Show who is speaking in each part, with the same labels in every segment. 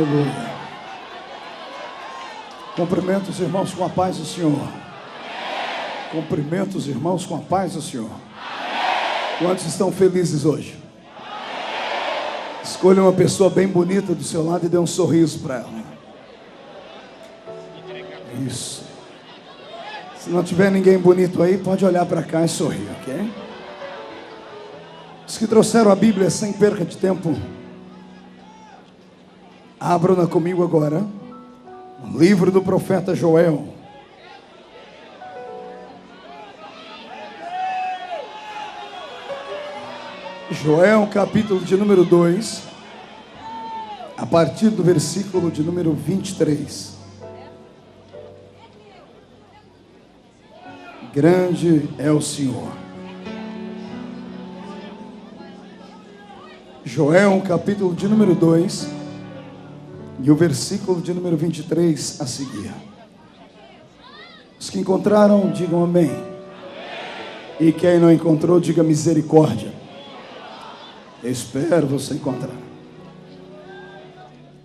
Speaker 1: Aleluia. Cumprimento os irmãos com a paz do Senhor. Cumprimento os irmãos com a paz do Senhor. Quantos estão felizes hoje? Escolha uma pessoa bem bonita do seu lado e dê um sorriso para ela. Isso. Se não tiver ninguém bonito aí, pode olhar para cá e sorrir, ok? Os que trouxeram a Bíblia sem perca de tempo, abram-na comigo agora, no livro do profeta Joel. Joel, capítulo de número 2, a partir do versículo de número 23. Grande é o Senhor. Joel, capítulo de número 2, e o versículo de número 23 a seguir. Os que encontraram, digam amém. E quem não encontrou, diga misericórdia. Eu espero você encontrar.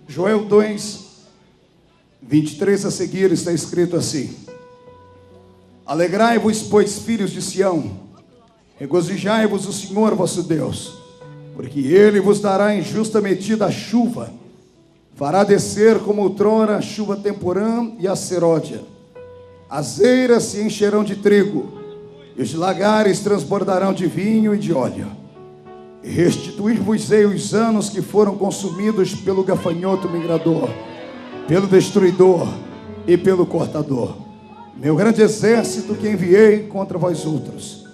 Speaker 1: Joel 2, 23 a seguir está escrito assim: Alegrai-vos, pois, filhos de Sião, regozijai-vos o Senhor vosso Deus, porque Ele vos dará em justa medida a chuva, fará descer como outrora a chuva temporã e a seródia. As eiras se encherão de trigo, e os lagares transbordarão de vinho e de óleo. E restituir-vos-ei os anos que foram consumidos pelo gafanhoto migrador, pelo destruidor e pelo cortador. Meu grande exército que enviei contra vós outros.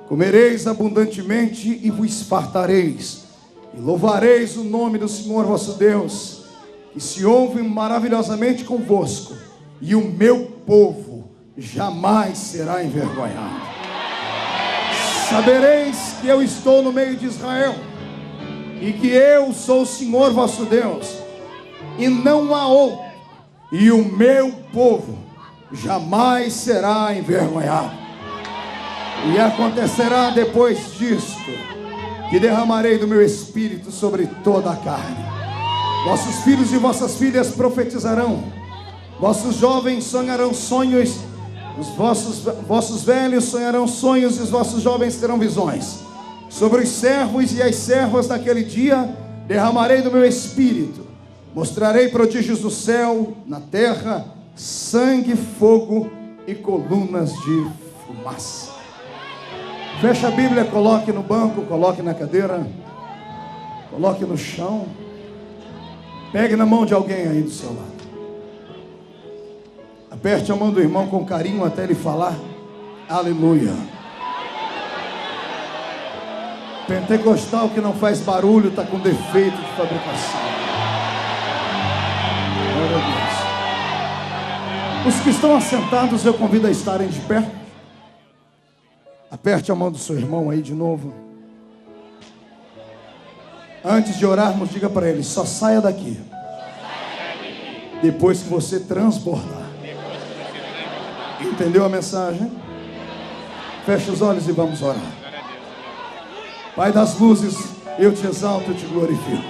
Speaker 1: Comereis abundantemente e vos fartareis, e louvareis o nome do Senhor vosso Deus, que se ouve maravilhosamente convosco, e o meu povo jamais será envergonhado. Sabereis que eu estou no meio de Israel, e que eu sou o Senhor vosso Deus, e não há outro, e o meu povo jamais será envergonhado. E acontecerá depois disto, que derramarei do meu espírito sobre toda a carne. Vossos filhos e vossas filhas profetizarão, vossos jovens sonharão sonhos, os vossos velhos sonharão sonhos, e os vossos jovens terão visões. Sobre os servos e as servas naquele dia derramarei do meu espírito, mostrarei prodígios do céu, na terra, sangue, fogo e colunas de fumaça. Feche a Bíblia, coloque no banco, coloque na cadeira, coloque no chão. Pegue na mão de alguém aí do seu lado. Aperte a mão do irmão com carinho até ele falar aleluia. Pentecostal que não faz barulho está com defeito de fabricação. Glória a Deus. Os que estão assentados eu convido a estarem de pé. Aperte a mão do seu irmão aí de novo. Antes de orarmos, diga para ele: só saia daqui depois que você transbordar. Entendeu a mensagem? Feche os olhos e vamos orar. Pai das luzes, eu te exalto e te glorifico.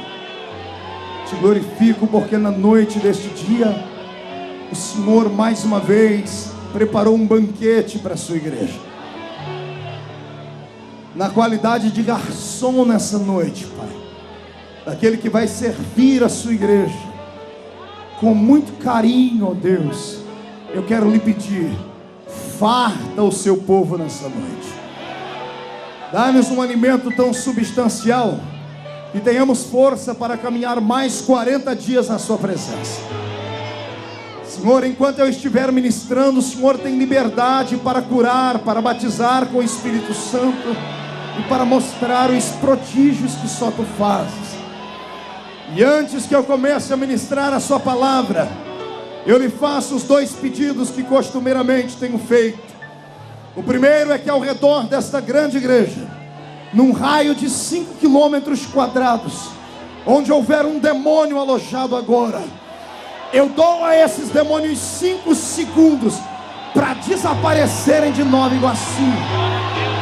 Speaker 1: Te glorifico porque na noite deste dia o Senhor mais uma vez preparou um banquete para a sua igreja. Na qualidade de garçom nessa noite, Pai, daquele que vai servir a sua igreja com muito carinho, ó Deus, eu quero lhe pedir: farta o seu povo nessa noite. Dá-nos um alimento tão substancial que tenhamos força para caminhar mais 40 dias na sua presença. Senhor, enquanto eu estiver ministrando, o Senhor tem liberdade para curar, para batizar com o Espírito Santo e para mostrar os prodígios que só tu fazes. E antes que eu comece a ministrar a sua palavra, eu lhe faço os 2 pedidos que costumeiramente tenho feito. O primeiro é que ao redor desta grande igreja, num raio de 5 quilômetros quadrados, onde houver um demônio alojado agora, eu dou a esses demônios 5 segundos para desaparecerem de Nova Iguaçu,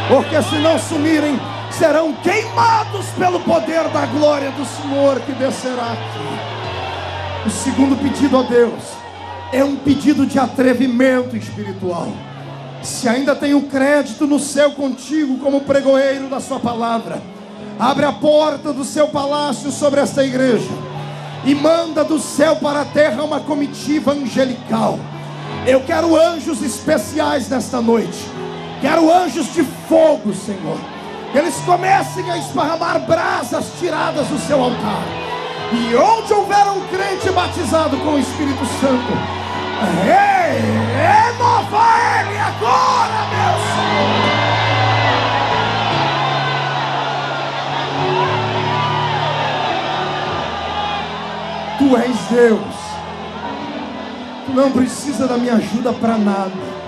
Speaker 1: porque se não sumirem, serão queimados pelo poder da glória do Senhor que descerá aqui. O segundo pedido a Deus é um pedido de atrevimento espiritual. Se ainda tenho crédito no céu contigo como pregoeiro da sua palavra, abre a porta do seu palácio sobre esta igreja e manda do céu para a terra uma comitiva angelical. Eu quero anjos especiais nesta noite. Quero anjos de fogo, Senhor. Que eles comecem a esparramar brasas tiradas do seu altar. E onde houver um crente batizado com o Espírito Santo, renova ele agora, meu Senhor. Tu és Deus. Tu não precisa da minha ajuda para nada.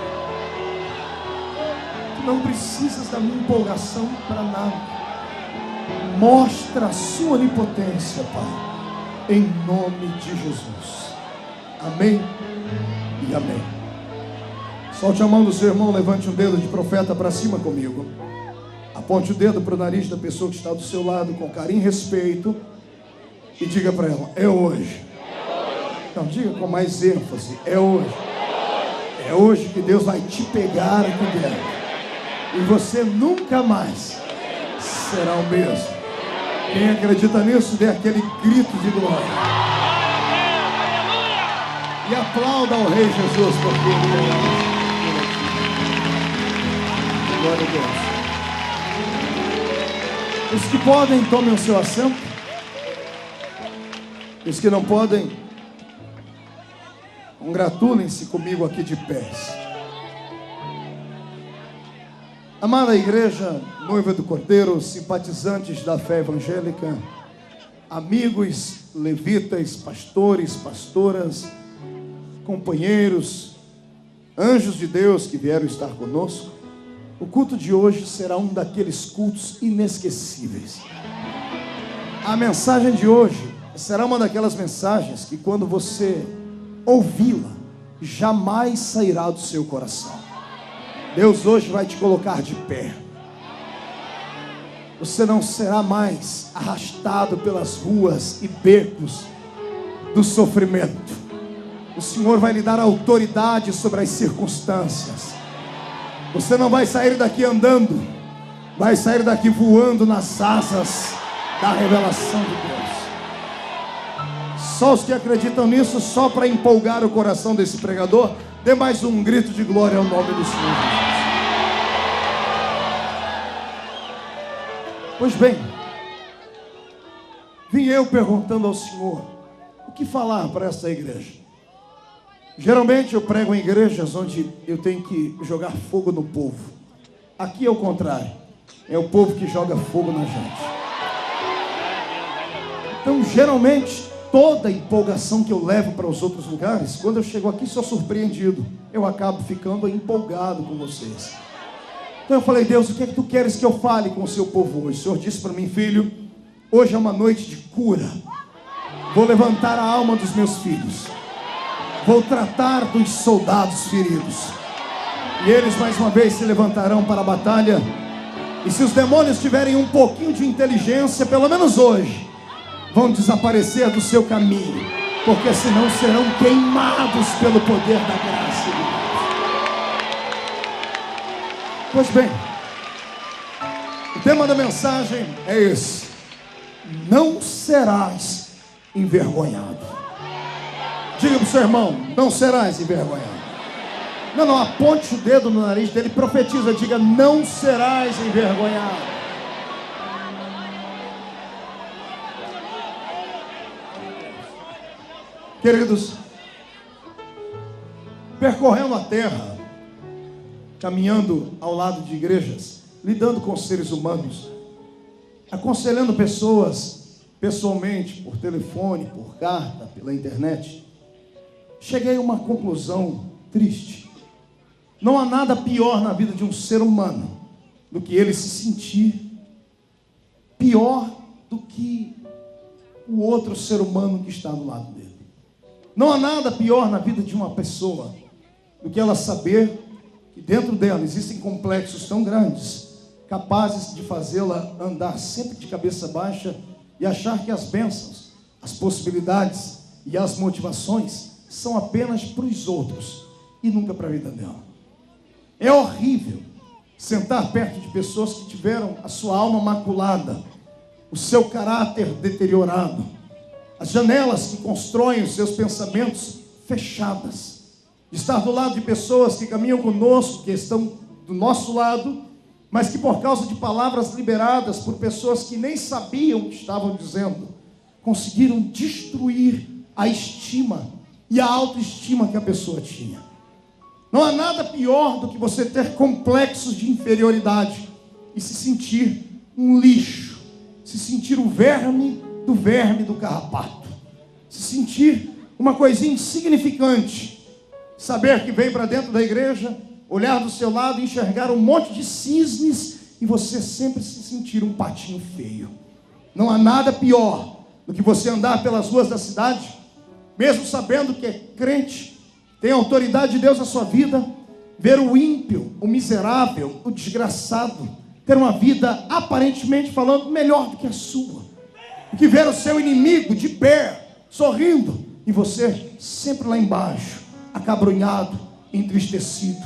Speaker 1: Não precisas da minha empolgação para nada. Mostra a sua onipotência, Pai, em nome de Jesus. Amém e amém. Solte a mão do seu irmão, levante um dedo de profeta para cima comigo. Aponte o dedo para o nariz da pessoa que está do seu lado com carinho e respeito e diga para ela: é hoje. Não, diga com mais ênfase: é hoje. É hoje que Deus vai te pegar aqui dentro. E você nunca mais será o mesmo. Quem acredita nisso, dê aquele grito de glória. E aplauda ao Rei Jesus, porque Ele é. Glória a Deus. Os que podem, tomem o seu assento. Os que não podem, congratulem-se comigo aqui de pés. Amada igreja, noiva do Cordeiro, simpatizantes da fé evangélica, amigos, levitas, pastores, pastoras, companheiros, anjos de Deus que vieram estar conosco, o culto de hoje será um daqueles cultos inesquecíveis. A mensagem de hoje será uma daquelas mensagens que, quando você ouvi-la, jamais sairá do seu coração. Deus hoje vai te colocar de pé. Você não será mais arrastado pelas ruas e becos do sofrimento. O Senhor vai lhe dar autoridade sobre as circunstâncias. Você não vai sair daqui andando, vai sair daqui voando nas asas da revelação de Deus. Só os que acreditam nisso, só para empolgar o coração desse pregador, dê mais um grito de glória ao nome do Senhor Jesus. Pois bem, vim eu perguntando ao Senhor, o que falar para essa igreja? Geralmente eu prego em igrejas onde eu tenho que jogar fogo no povo. Aqui é o contrário, é o povo que joga fogo na gente. Então geralmente toda a empolgação que eu levo para os outros lugares, quando eu chego aqui sou surpreendido. Eu acabo ficando empolgado com vocês. Então eu falei: Deus, o que é que tu queres que eu fale com o seu povo hoje? O Senhor disse para mim: filho, hoje é uma noite de cura. Vou levantar a alma dos meus filhos. Vou tratar dos soldados feridos. E eles mais uma vez se levantarão para a batalha. E se os demônios tiverem um pouquinho de inteligência, pelo menos hoje, vão desaparecer do seu caminho, porque senão serão queimados pelo poder da graça de Deus. Pois bem, o tema da mensagem é esse: não serás envergonhado. Diga para o seu irmão: não serás envergonhado. Não, aponte o dedo no nariz dele, profetiza, diga: não serás envergonhado. Queridos, percorrendo a terra, caminhando ao lado de igrejas, lidando com seres humanos, aconselhando pessoas pessoalmente, por telefone, por carta, pela internet, cheguei a uma conclusão triste. Não há nada pior na vida de um ser humano do que ele se sentir pior do que o outro ser humano que está do lado dele. Não há nada pior na vida de uma pessoa do que ela saber que dentro dela existem complexos tão grandes, capazes de fazê-la andar sempre de cabeça baixa e achar que as bênçãos, as possibilidades e as motivações são apenas para os outros e nunca para a vida dela. É horrível sentar perto de pessoas que tiveram a sua alma maculada, o seu caráter deteriorado, as janelas que constroem os seus pensamentos fechadas. Estar do lado de pessoas que caminham conosco, que estão do nosso lado, mas que por causa de palavras liberadas por pessoas que nem sabiam o que estavam dizendo, conseguiram destruir a estima e a autoestima que a pessoa tinha. Não há nada pior do que você ter complexos de inferioridade e se sentir um lixo, se sentir o verme do carrapato, se sentir uma coisinha insignificante, saber que veio para dentro da igreja, olhar do seu lado e enxergar um monte de cisnes e você sempre se sentir um patinho feio. Não há nada pior do que você andar pelas ruas da cidade, mesmo sabendo que é crente, tem a autoridade de Deus na sua vida, ver o ímpio, o miserável, o desgraçado, ter uma vida aparentemente falando melhor do que a sua, do que ver o seu inimigo de pé, sorrindo, e você sempre lá embaixo, acabrunhado, entristecido.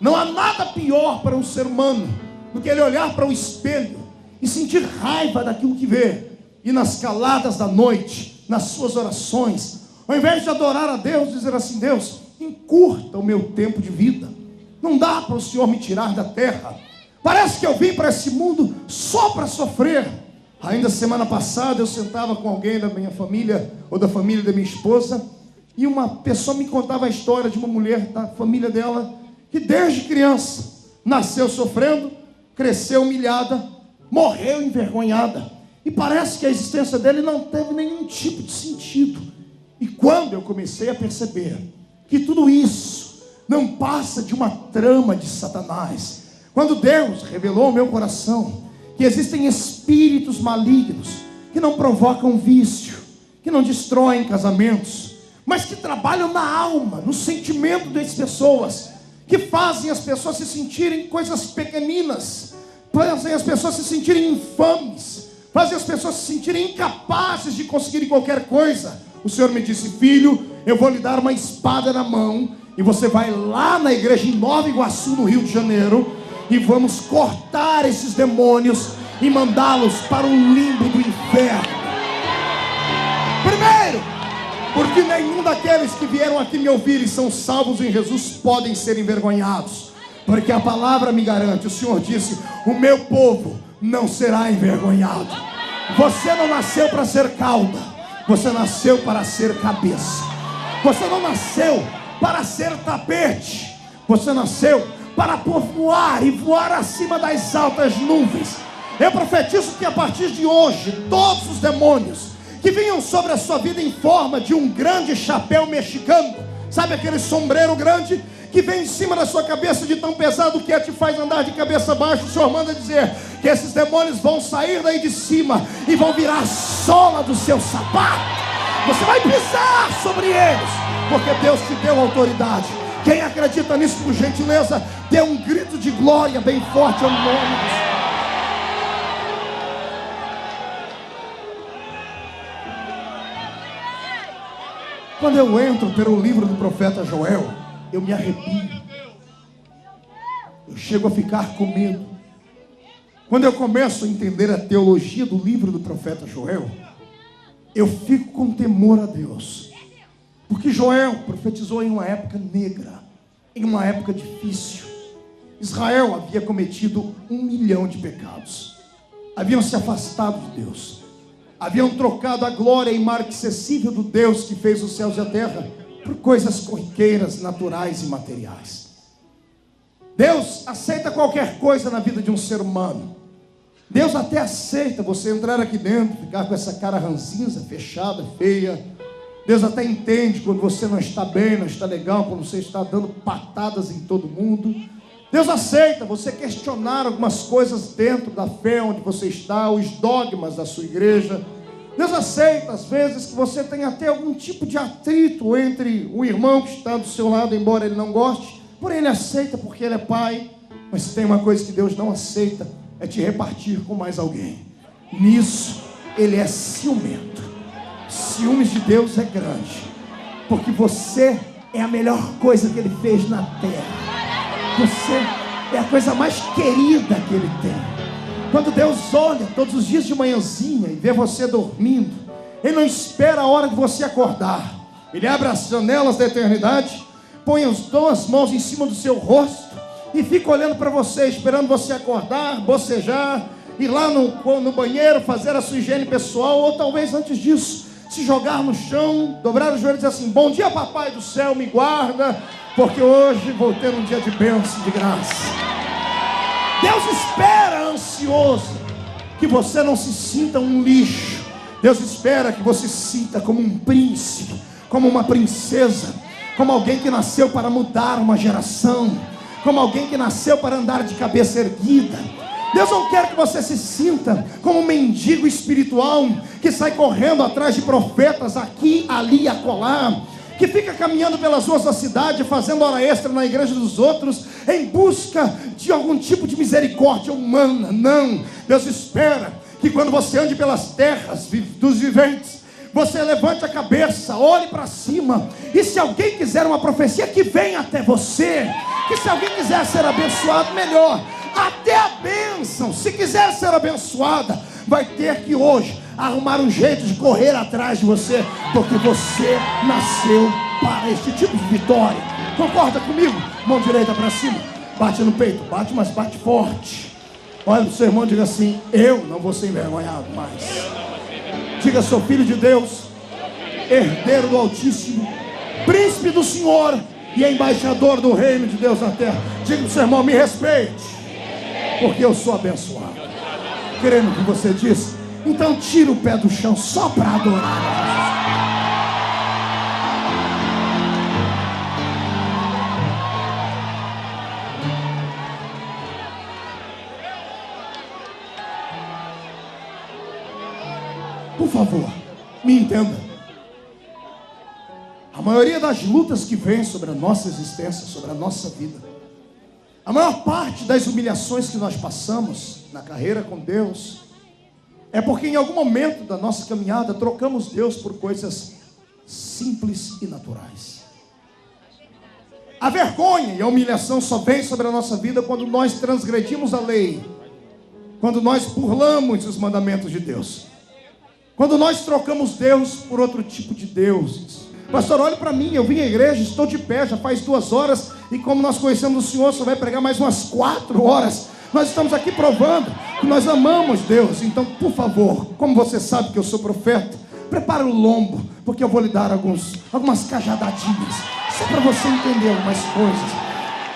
Speaker 1: Não há nada pior para um ser humano do que ele olhar para o espelho e sentir raiva daquilo que vê, e nas caladas da noite, nas suas orações, ao invés de adorar a Deus, dizer assim: Deus, encurta o meu tempo de vida, não dá para o Senhor me tirar da terra, parece que eu vim para esse mundo só para sofrer. Ainda semana passada eu sentava com alguém da minha família, ou da família da minha esposa, e uma pessoa me contava a história de uma mulher da família dela, que desde criança nasceu sofrendo, cresceu humilhada, morreu envergonhada, e parece que a existência dele não teve nenhum tipo de sentido. E quando eu comecei a perceber que tudo isso não passa de uma trama de Satanás, quando Deus revelou ao meu coração que existem espíritos malignos que não provocam vício, que não destroem casamentos, mas que trabalham na alma, no sentimento das pessoas, que fazem as pessoas se sentirem coisas pequeninas, fazem as pessoas se sentirem infames, fazem as pessoas se sentirem incapazes de conseguirem qualquer coisa. O Senhor me disse: filho, eu vou lhe dar uma espada na mão, e você vai lá na igreja em Nova Iguaçu, no Rio de Janeiro, e vamos cortar esses demônios e mandá-los para o limbo do inferno. Primeiro, porque nenhum daqueles que vieram aqui me ouvir e são salvos em Jesus podem ser envergonhados, porque a palavra me garante, o Senhor disse: o meu povo não será envergonhado. Você não nasceu para ser cauda, você nasceu para ser cabeça. Você não nasceu para ser tapete, você nasceu para voar e voar acima das altas nuvens. Eu profetizo que a partir de hoje, todos os demônios que vinham sobre a sua vida em forma de um grande chapéu mexicano, sabe aquele sombreiro grande que vem em cima da sua cabeça de tão pesado que te faz andar de cabeça baixa, o Senhor manda dizer que esses demônios vão sair daí de cima e vão virar a sola do seu sapato. Você vai pisar sobre eles, porque Deus te deu autoridade. Quem acredita nisso, por gentileza, dê um grito de glória bem forte ao nome do Senhor. Quando eu entro pelo livro do profeta Joel, eu me arrepio, eu chego a ficar com medo. Quando eu começo a entender a teologia do livro do profeta Joel, eu fico com temor a Deus, porque Joel profetizou em uma época negra, em uma época difícil. Israel havia cometido 1 milhão de pecados, haviam se afastado de Deus, haviam trocado a glória imarcessível do Deus que fez os céus e a terra por coisas corriqueiras, naturais e materiais. Deus aceita qualquer coisa na vida de um ser humano. Deus até aceita você entrar aqui dentro, ficar com essa cara ranzinza, fechada, feia. Deus até entende quando você não está bem, não está legal, quando você está dando patadas em todo mundo. Deus aceita você questionar algumas coisas dentro da fé onde você está, os dogmas da sua igreja. Deus aceita às vezes que você tenha até algum tipo de atrito entre o irmão que está do seu lado, embora ele não goste, porém ele aceita porque ele é pai. Mas se tem uma coisa que Deus não aceita, é te repartir com mais alguém. Nisso ele é ciumento. ciúmes de Deus é grande, porque você é a melhor coisa que Ele fez na terra. Você é a coisa mais querida que Ele tem. Quando Deus olha todos os dias de manhãzinha e vê você dormindo, Ele não espera a hora de você acordar. Ele abre as janelas da eternidade, põe as duas mãos em cima do seu rosto e fica olhando para você, esperando você acordar, bocejar, ir lá no banheiro fazer a sua higiene pessoal, ou talvez antes disso se jogar no chão, dobrar os joelhos e dizer assim: bom dia, papai do céu, me guarda, porque hoje vou ter um dia de bênção, de graça. Deus espera ansioso que você não se sinta um lixo. Deus espera que você se sinta como um príncipe, como uma princesa, como alguém que nasceu para mudar uma geração, como alguém que nasceu para andar de cabeça erguida. Deus não quer que você se sinta como um mendigo espiritual que sai correndo atrás de profetas aqui, ali e acolá, que fica caminhando pelas ruas da cidade, fazendo hora extra na igreja dos outros, em busca de algum tipo de misericórdia humana. Não, Deus espera que quando você ande pelas terras dos viventes, você levante a cabeça, olhe para cima, e se alguém quiser uma profecia, que venha até você, que se alguém quiser ser abençoado, melhor, até a bênção, se quiser ser abençoada, vai ter que hoje arrumar um jeito de correr atrás de você, porque você nasceu para este tipo de vitória. Concorda comigo? Mão direita para cima, bate no peito, bate, mas bate forte. Olha para o seu irmão e diga assim: eu não vou ser envergonhado mais. Diga: sou filho de Deus, herdeiro do Altíssimo, príncipe do Senhor e embaixador do reino de Deus na terra. Diga para o seu irmão: me respeite, porque eu sou abençoado. Querendo que você diz, então tira o pé do chão só para adorar. Por favor, me entenda. A maioria das lutas que vem sobre a nossa existência, sobre a nossa vida, a maior parte das humilhações que nós passamos na carreira com Deus, é porque em algum momento da nossa caminhada trocamos Deus por coisas simples e naturais. A vergonha e a humilhação só vem sobre a nossa vida quando nós transgredimos a lei, quando nós burlamos os mandamentos de Deus, quando nós trocamos Deus por outro tipo de deuses. Pastor, olhe para mim, eu vim à igreja, estou de pé, já faz 2 horas, e como nós conhecemos o Senhor, só vai pregar mais umas 4 horas. Nós estamos aqui provando que nós amamos Deus. Então, por favor, como você sabe que eu sou profeta, prepara o lombo, porque eu vou lhe dar algumas cajadadinhas, só para você entender algumas coisas.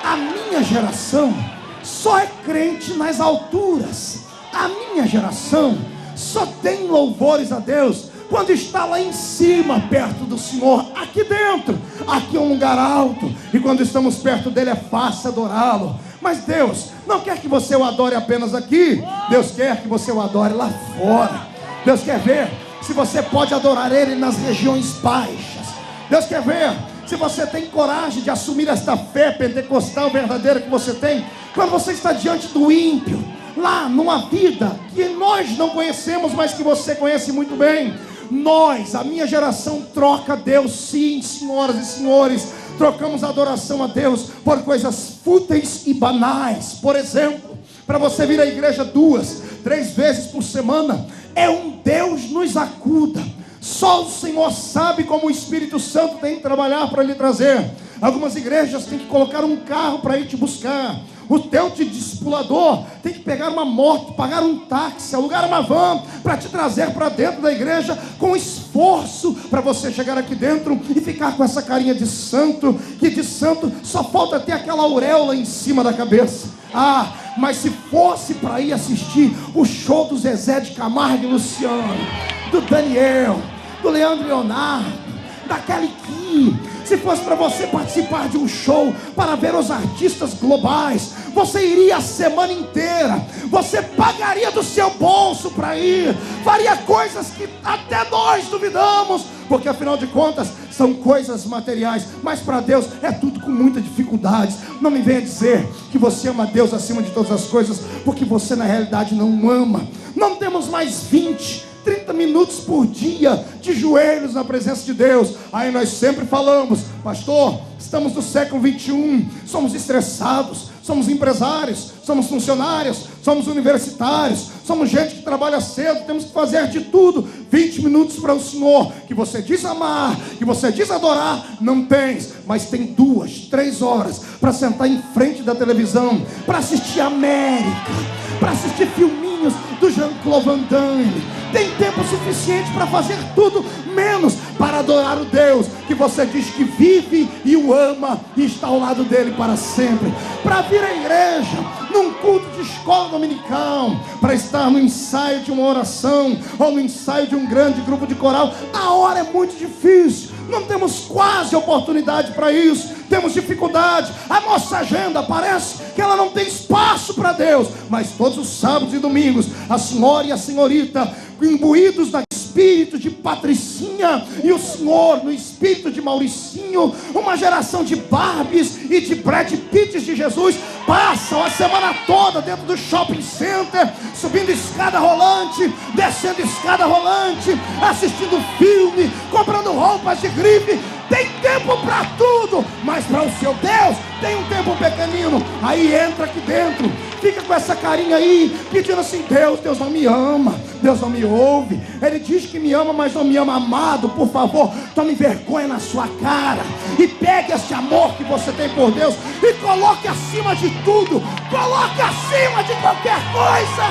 Speaker 1: A minha geração só é crente nas alturas. A minha geração só tem louvores a Deus quando está lá em cima, perto do Senhor. Aqui dentro, aqui é um lugar alto, e quando estamos perto dele é fácil adorá-lo. Mas Deus não quer que você o adore apenas aqui. Deus quer que você o adore lá fora. Deus quer ver se você pode adorar Ele nas regiões baixas. Deus quer ver se você tem coragem de assumir esta fé pentecostal verdadeira que você tem, quando você está diante do ímpio, lá numa vida que nós não conhecemos, mas que você conhece muito bem. Nós, a minha geração, troca Deus, sim, senhoras e senhores, trocamos a adoração a Deus por coisas fúteis e banais. Por exemplo, para você vir à igreja 2, 3 vezes por semana, é um Deus nos acuda. Só o Senhor sabe como o Espírito Santo tem que trabalhar para lhe trazer. Algumas igrejas têm que colocar um carro para ir te buscar. O teu discipulador tem que pegar uma moto, pagar um táxi, alugar uma van para te trazer para dentro da igreja com esforço para você chegar aqui dentro e ficar com essa carinha de santo, que de santo só falta ter aquela auréola em cima da cabeça. Ah, mas se fosse para ir assistir o show do Zezé de Camargo e Luciano, do Daniel, do Leandro Leonardo, da Kelly Key, se fosse para você participar de um show para ver os artistas globais, você iria a semana inteira, você pagaria do seu bolso para ir, faria coisas que até nós duvidamos, porque afinal de contas são coisas materiais, mas para Deus é tudo com muita dificuldade. Não me venha dizer que você ama Deus acima de todas as coisas, porque você na realidade não ama. Não temos mais 20, 30 minutos por dia de joelhos na presença de Deus. Aí nós sempre falamos: pastor, estamos no século 21, somos estressados, somos empresários, somos funcionários, somos universitários, somos gente que trabalha cedo, temos que fazer de tudo. 20 minutos para o Senhor, que você diz amar, que você diz adorar, não tens, mas tem 2, 3 horas para sentar em frente da televisão, para assistir América, para assistir filminhos do Jean-Claude Van Damme. Tem tempo suficiente para fazer tudo, menos para adorar o Deus que você diz que vive e o ama e está ao lado dele para sempre. Para vir à igreja, num culto de escola dominical, para estar no ensaio de uma oração ou no ensaio de um grande grupo de coral, a hora é muito difícil. Não temos quase oportunidade para isso, temos dificuldade. A nossa agenda parece que ela não tem espaço para Deus, mas todos os sábados e domingos, a senhora e a senhorita, imbuídos no espírito de Patricinha e o senhor no espírito de Mauricinho, uma geração de Barbies e de Brad Pitts de Jesus, passam a semana toda dentro do shopping center, subindo escada rolante, descendo escada rolante, assistindo filme, comprando roupas de grife. Tem tempo para tudo, mas para o seu Deus tem um tempo pequenino. Aí entra aqui dentro, fica com essa carinha aí, pedindo assim: Deus não me ama, Deus não me ouve. Ele diz que me ama, mas não me ama. Amado, por favor, tome vergonha na sua cara e pegue esse amor que você tem por Deus e coloque acima de tudo, coloque acima de qualquer coisa,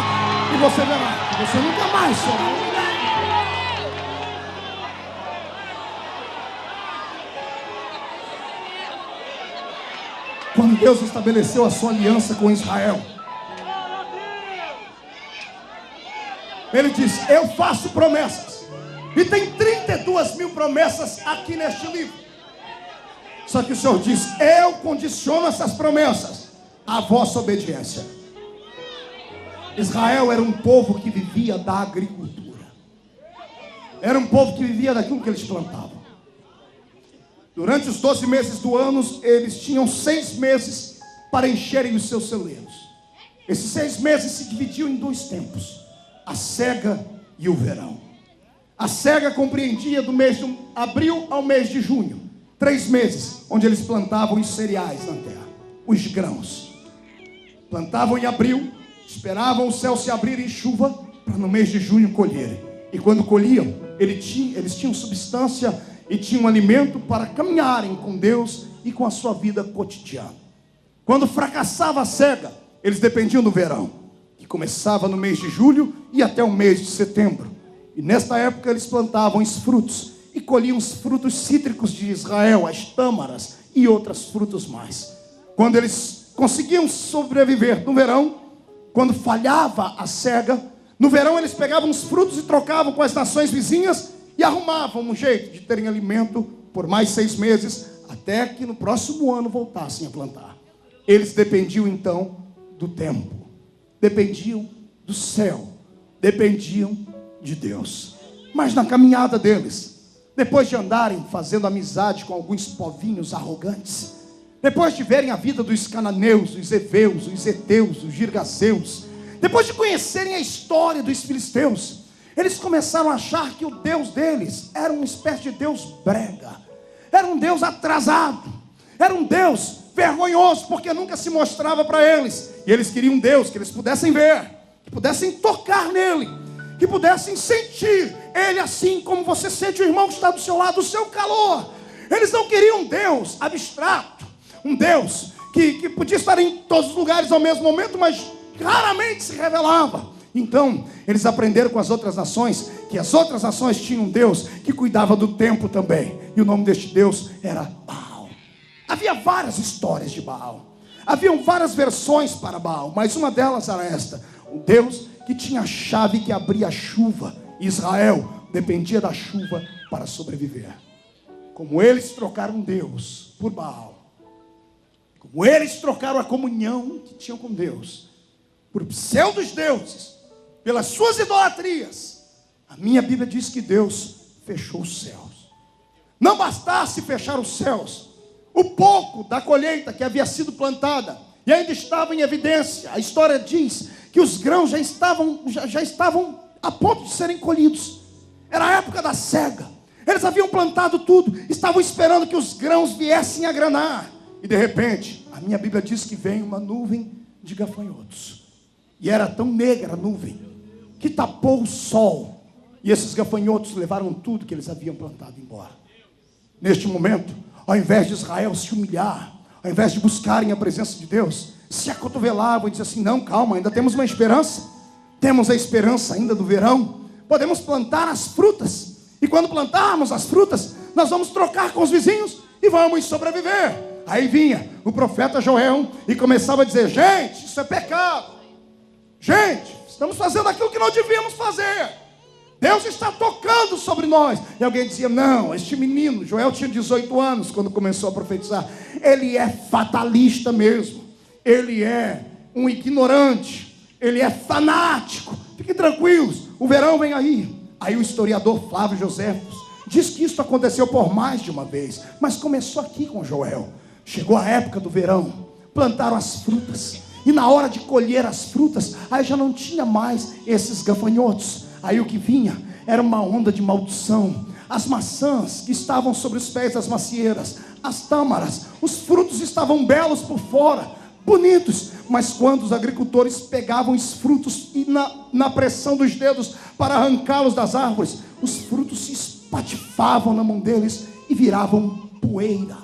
Speaker 1: e você verá que você nunca mais será. Quando Deus estabeleceu a sua aliança com Israel, Ele diz: eu faço promessas, e tem 32 mil promessas aqui neste livro. Só que o Senhor diz: eu condiciono essas promessas à vossa obediência. Israel era um povo que vivia da agricultura, era um povo que vivia daquilo que eles plantavam. Durante os 12 meses do ano, eles tinham 6 meses para encherem os seus celeiros. Esses 6 meses se dividiam em 2 tempos: a cega e o verão. A cega compreendia do mês de abril ao mês de junho, 3 meses, onde eles plantavam os cereais na terra, os grãos. Plantavam em abril, esperavam o céu se abrir em chuva, para no mês de junho colherem. E quando colhiam, eles tinham substância e tinham alimento para caminharem com Deus e com a sua vida cotidiana. Quando fracassava a cega, eles dependiam do verão, que começava no mês de julho e até o mês de setembro. E nesta época eles plantavam os frutos e colhiam os frutos cítricos de Israel, as tâmaras e outros frutos mais. Quando eles conseguiam sobreviver no verão, quando falhava a cega, no verão eles pegavam os frutos e trocavam com as nações vizinhas e arrumavam um jeito de terem alimento por mais 6 meses, até que no próximo ano voltassem a plantar. Eles dependiam então do tempo, dependiam do céu, dependiam de Deus. Mas na caminhada deles, depois de andarem fazendo amizade com alguns povinhos arrogantes, depois de verem a vida dos cananeus, os heveus, os heteus, os girgazeus, depois de conhecerem a história dos filisteus, eles começaram a achar que o Deus deles era uma espécie de Deus brega, era um Deus atrasado, era um Deus vergonhoso, porque nunca se mostrava para eles. E eles queriam um Deus que eles pudessem ver, que pudessem tocar nele, que pudessem sentir ele assim como você sente o irmão que está do seu lado, o seu calor. Eles não queriam um Deus abstrato, um Deus que podia estar em todos os lugares ao mesmo momento, mas raramente se revelava. Então, eles aprenderam com as outras nações que as outras nações tinham um Deus que cuidava do tempo também. E o nome deste Deus era Baal. Havia várias histórias de Baal. Haviam várias versões para Baal, mas uma delas era esta: o Deus que tinha a chave que abria a chuva. Israel dependia da chuva para sobreviver. Como eles trocaram Deus por Baal, como eles trocaram a comunhão que tinham com Deus por pseudos deuses, pelas suas idolatrias, a minha Bíblia diz que Deus fechou os céus. Não bastasse fechar os céus, o pouco da colheita que havia sido plantada e ainda estava em evidência. A história diz que os grãos já estavam a ponto de serem colhidos. Era a época da cega. Eles haviam plantado tudo, estavam esperando que os grãos viessem a granar. E de repente, a minha Bíblia diz que veio uma nuvem de gafanhotos. E era tão negra a nuvem que tapou o sol. E esses gafanhotos levaram tudo que eles haviam plantado embora. Neste momento, ao invés de Israel se humilhar, ao invés de buscarem a presença de Deus, se acotovelavam e diziam assim: não, calma, ainda temos uma esperança. Temos a esperança ainda do verão. Podemos plantar as frutas. E quando plantarmos as frutas, nós vamos trocar com os vizinhos e vamos sobreviver. Aí vinha o profeta Joel e começava a dizer: gente, isso é pecado. Gente, estamos fazendo aquilo que não devíamos fazer. Deus está tocando sobre nós. E alguém dizia: não, este menino, Joel tinha 18 anos quando começou a profetizar, ele é fatalista mesmo. Ele é um ignorante. Ele é fanático. Fiquem tranquilos, o verão vem aí. Aí o historiador Flávio Joséfos diz que isso aconteceu por mais de uma vez, mas começou aqui com Joel. Chegou a época do verão, plantaram as frutas, e na hora de colher as frutas, aí já não tinha mais esses gafanhotos. Aí o que vinha era uma onda de maldição. As maçãs que estavam sobre os pés das macieiras, as tâmaras, os frutos estavam belos por fora, bonitos, mas quando os agricultores pegavam os frutos e na pressão dos dedos para arrancá-los das árvores, os frutos se espatifavam na mão deles e viravam poeira.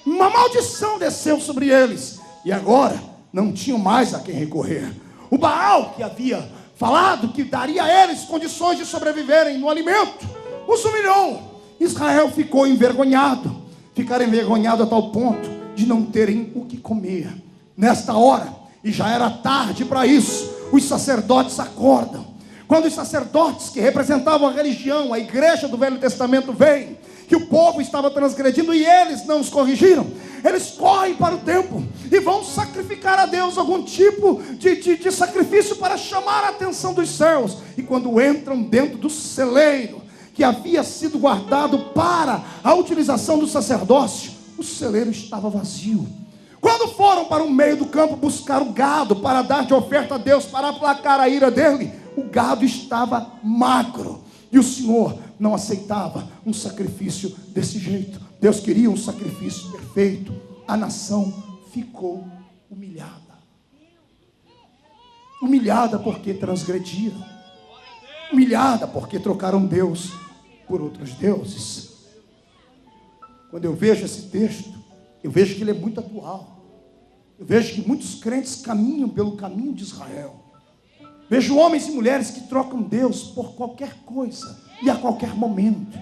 Speaker 1: Uma maldição desceu sobre eles, e agora não tinham mais a quem recorrer. O Baal, que havia falado que daria a eles condições de sobreviverem no alimento, os humilhou. Israel ficou envergonhado. Ficaram envergonhados a tal ponto de não terem o que comer. Nesta hora, e já era tarde para isso, os sacerdotes acordam. Quando os sacerdotes que representavam a religião, a igreja do Velho Testamento, veem que o povo estava transgredindo e eles não os corrigiram, eles correm para o templo e vão sacrificar a Deus algum tipo de sacrifício para chamar a atenção dos céus. E quando entram dentro do celeiro que havia sido guardado para a utilização do sacerdócio, o celeiro estava vazio. Quando foram para o meio do campo buscar o gado para dar de oferta a Deus, para aplacar a ira dele, o gado estava magro. E o Senhor não aceitava um sacrifício desse jeito. Deus queria um sacrifício perfeito. A nação ficou humilhada. Humilhada porque transgrediram. Humilhada porque trocaram Deus por outros deuses. Quando eu vejo esse texto, eu vejo que ele é muito atual. Eu vejo que muitos crentes caminham pelo caminho de Israel. Vejo homens e mulheres que trocam Deus por qualquer coisa e a qualquer momento.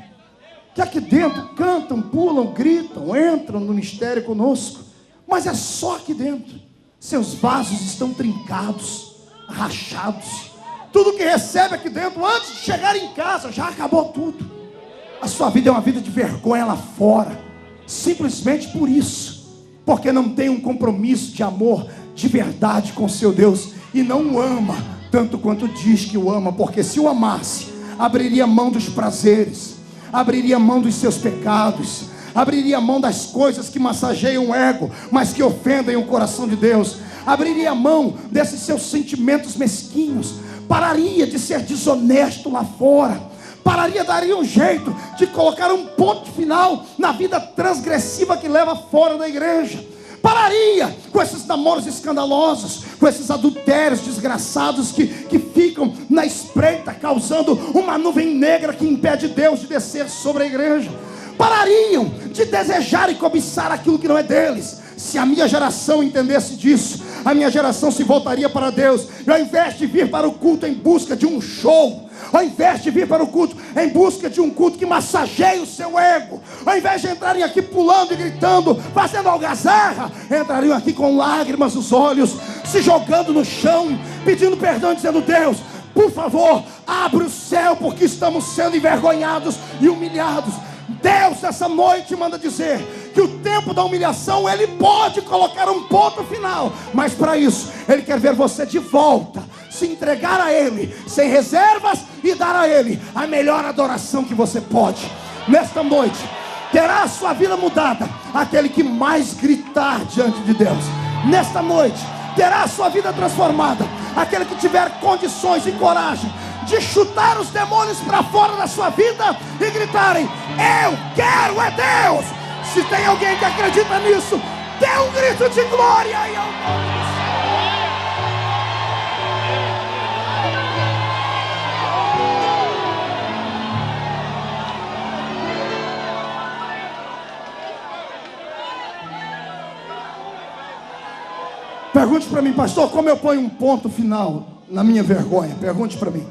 Speaker 1: Que aqui dentro cantam, pulam, gritam, entram no mistério conosco, mas é só aqui dentro. Seus vasos estão trincados, rachados. Tudo que recebe aqui dentro, antes de chegar em casa, já acabou tudo. A sua vida é uma vida de vergonha lá fora, simplesmente por isso. Porque não tem um compromisso de amor de verdade com seu Deus. E não o ama tanto quanto diz que o ama. Porque se o amasse, abriria mão dos prazeres, abriria mão dos seus pecados, abriria mão das coisas que massageiam o ego, mas que ofendem o coração de Deus, abriria mão desses seus sentimentos mesquinhos, pararia de ser desonesto lá fora, pararia, daria um jeito de colocar um ponto final na vida transgressiva que leva fora da igreja. Pararia com esses namoros escandalosos, com esses adultérios desgraçados que ficam na espreita, causando uma nuvem negra que impede Deus de descer sobre a igreja. Parariam de desejar e cobiçar aquilo que não é deles. Se a minha geração entendesse disso, a minha geração se voltaria para Deus. E ao invés de vir para o culto em busca de um show, ao invés de vir para o culto em busca de um culto que massageie o seu ego, ao invés de entrarem aqui pulando e gritando, fazendo algazarra, entrariam aqui com lágrimas nos olhos, se jogando no chão, pedindo perdão, dizendo: Deus, por favor, abre o céu, porque estamos sendo envergonhados e humilhados. Deus nessa noite manda dizer que o tempo da humilhação Ele pode colocar um ponto final, mas para isso Ele quer ver você de volta, se entregar a Ele sem reservas e dar a Ele a melhor adoração que você pode. Nesta noite terá a sua vida mudada aquele que mais gritar diante de Deus. Nesta noite terá a sua vida transformada aquele que tiver condições e coragem de chutar os demônios para fora da sua vida e gritarem: eu quero é Deus. Se tem alguém que acredita nisso, dê um grito de glória e ao nome do Senhor. Pergunte para mim, pastor, como eu ponho um ponto final na minha vergonha? Pergunte para mim.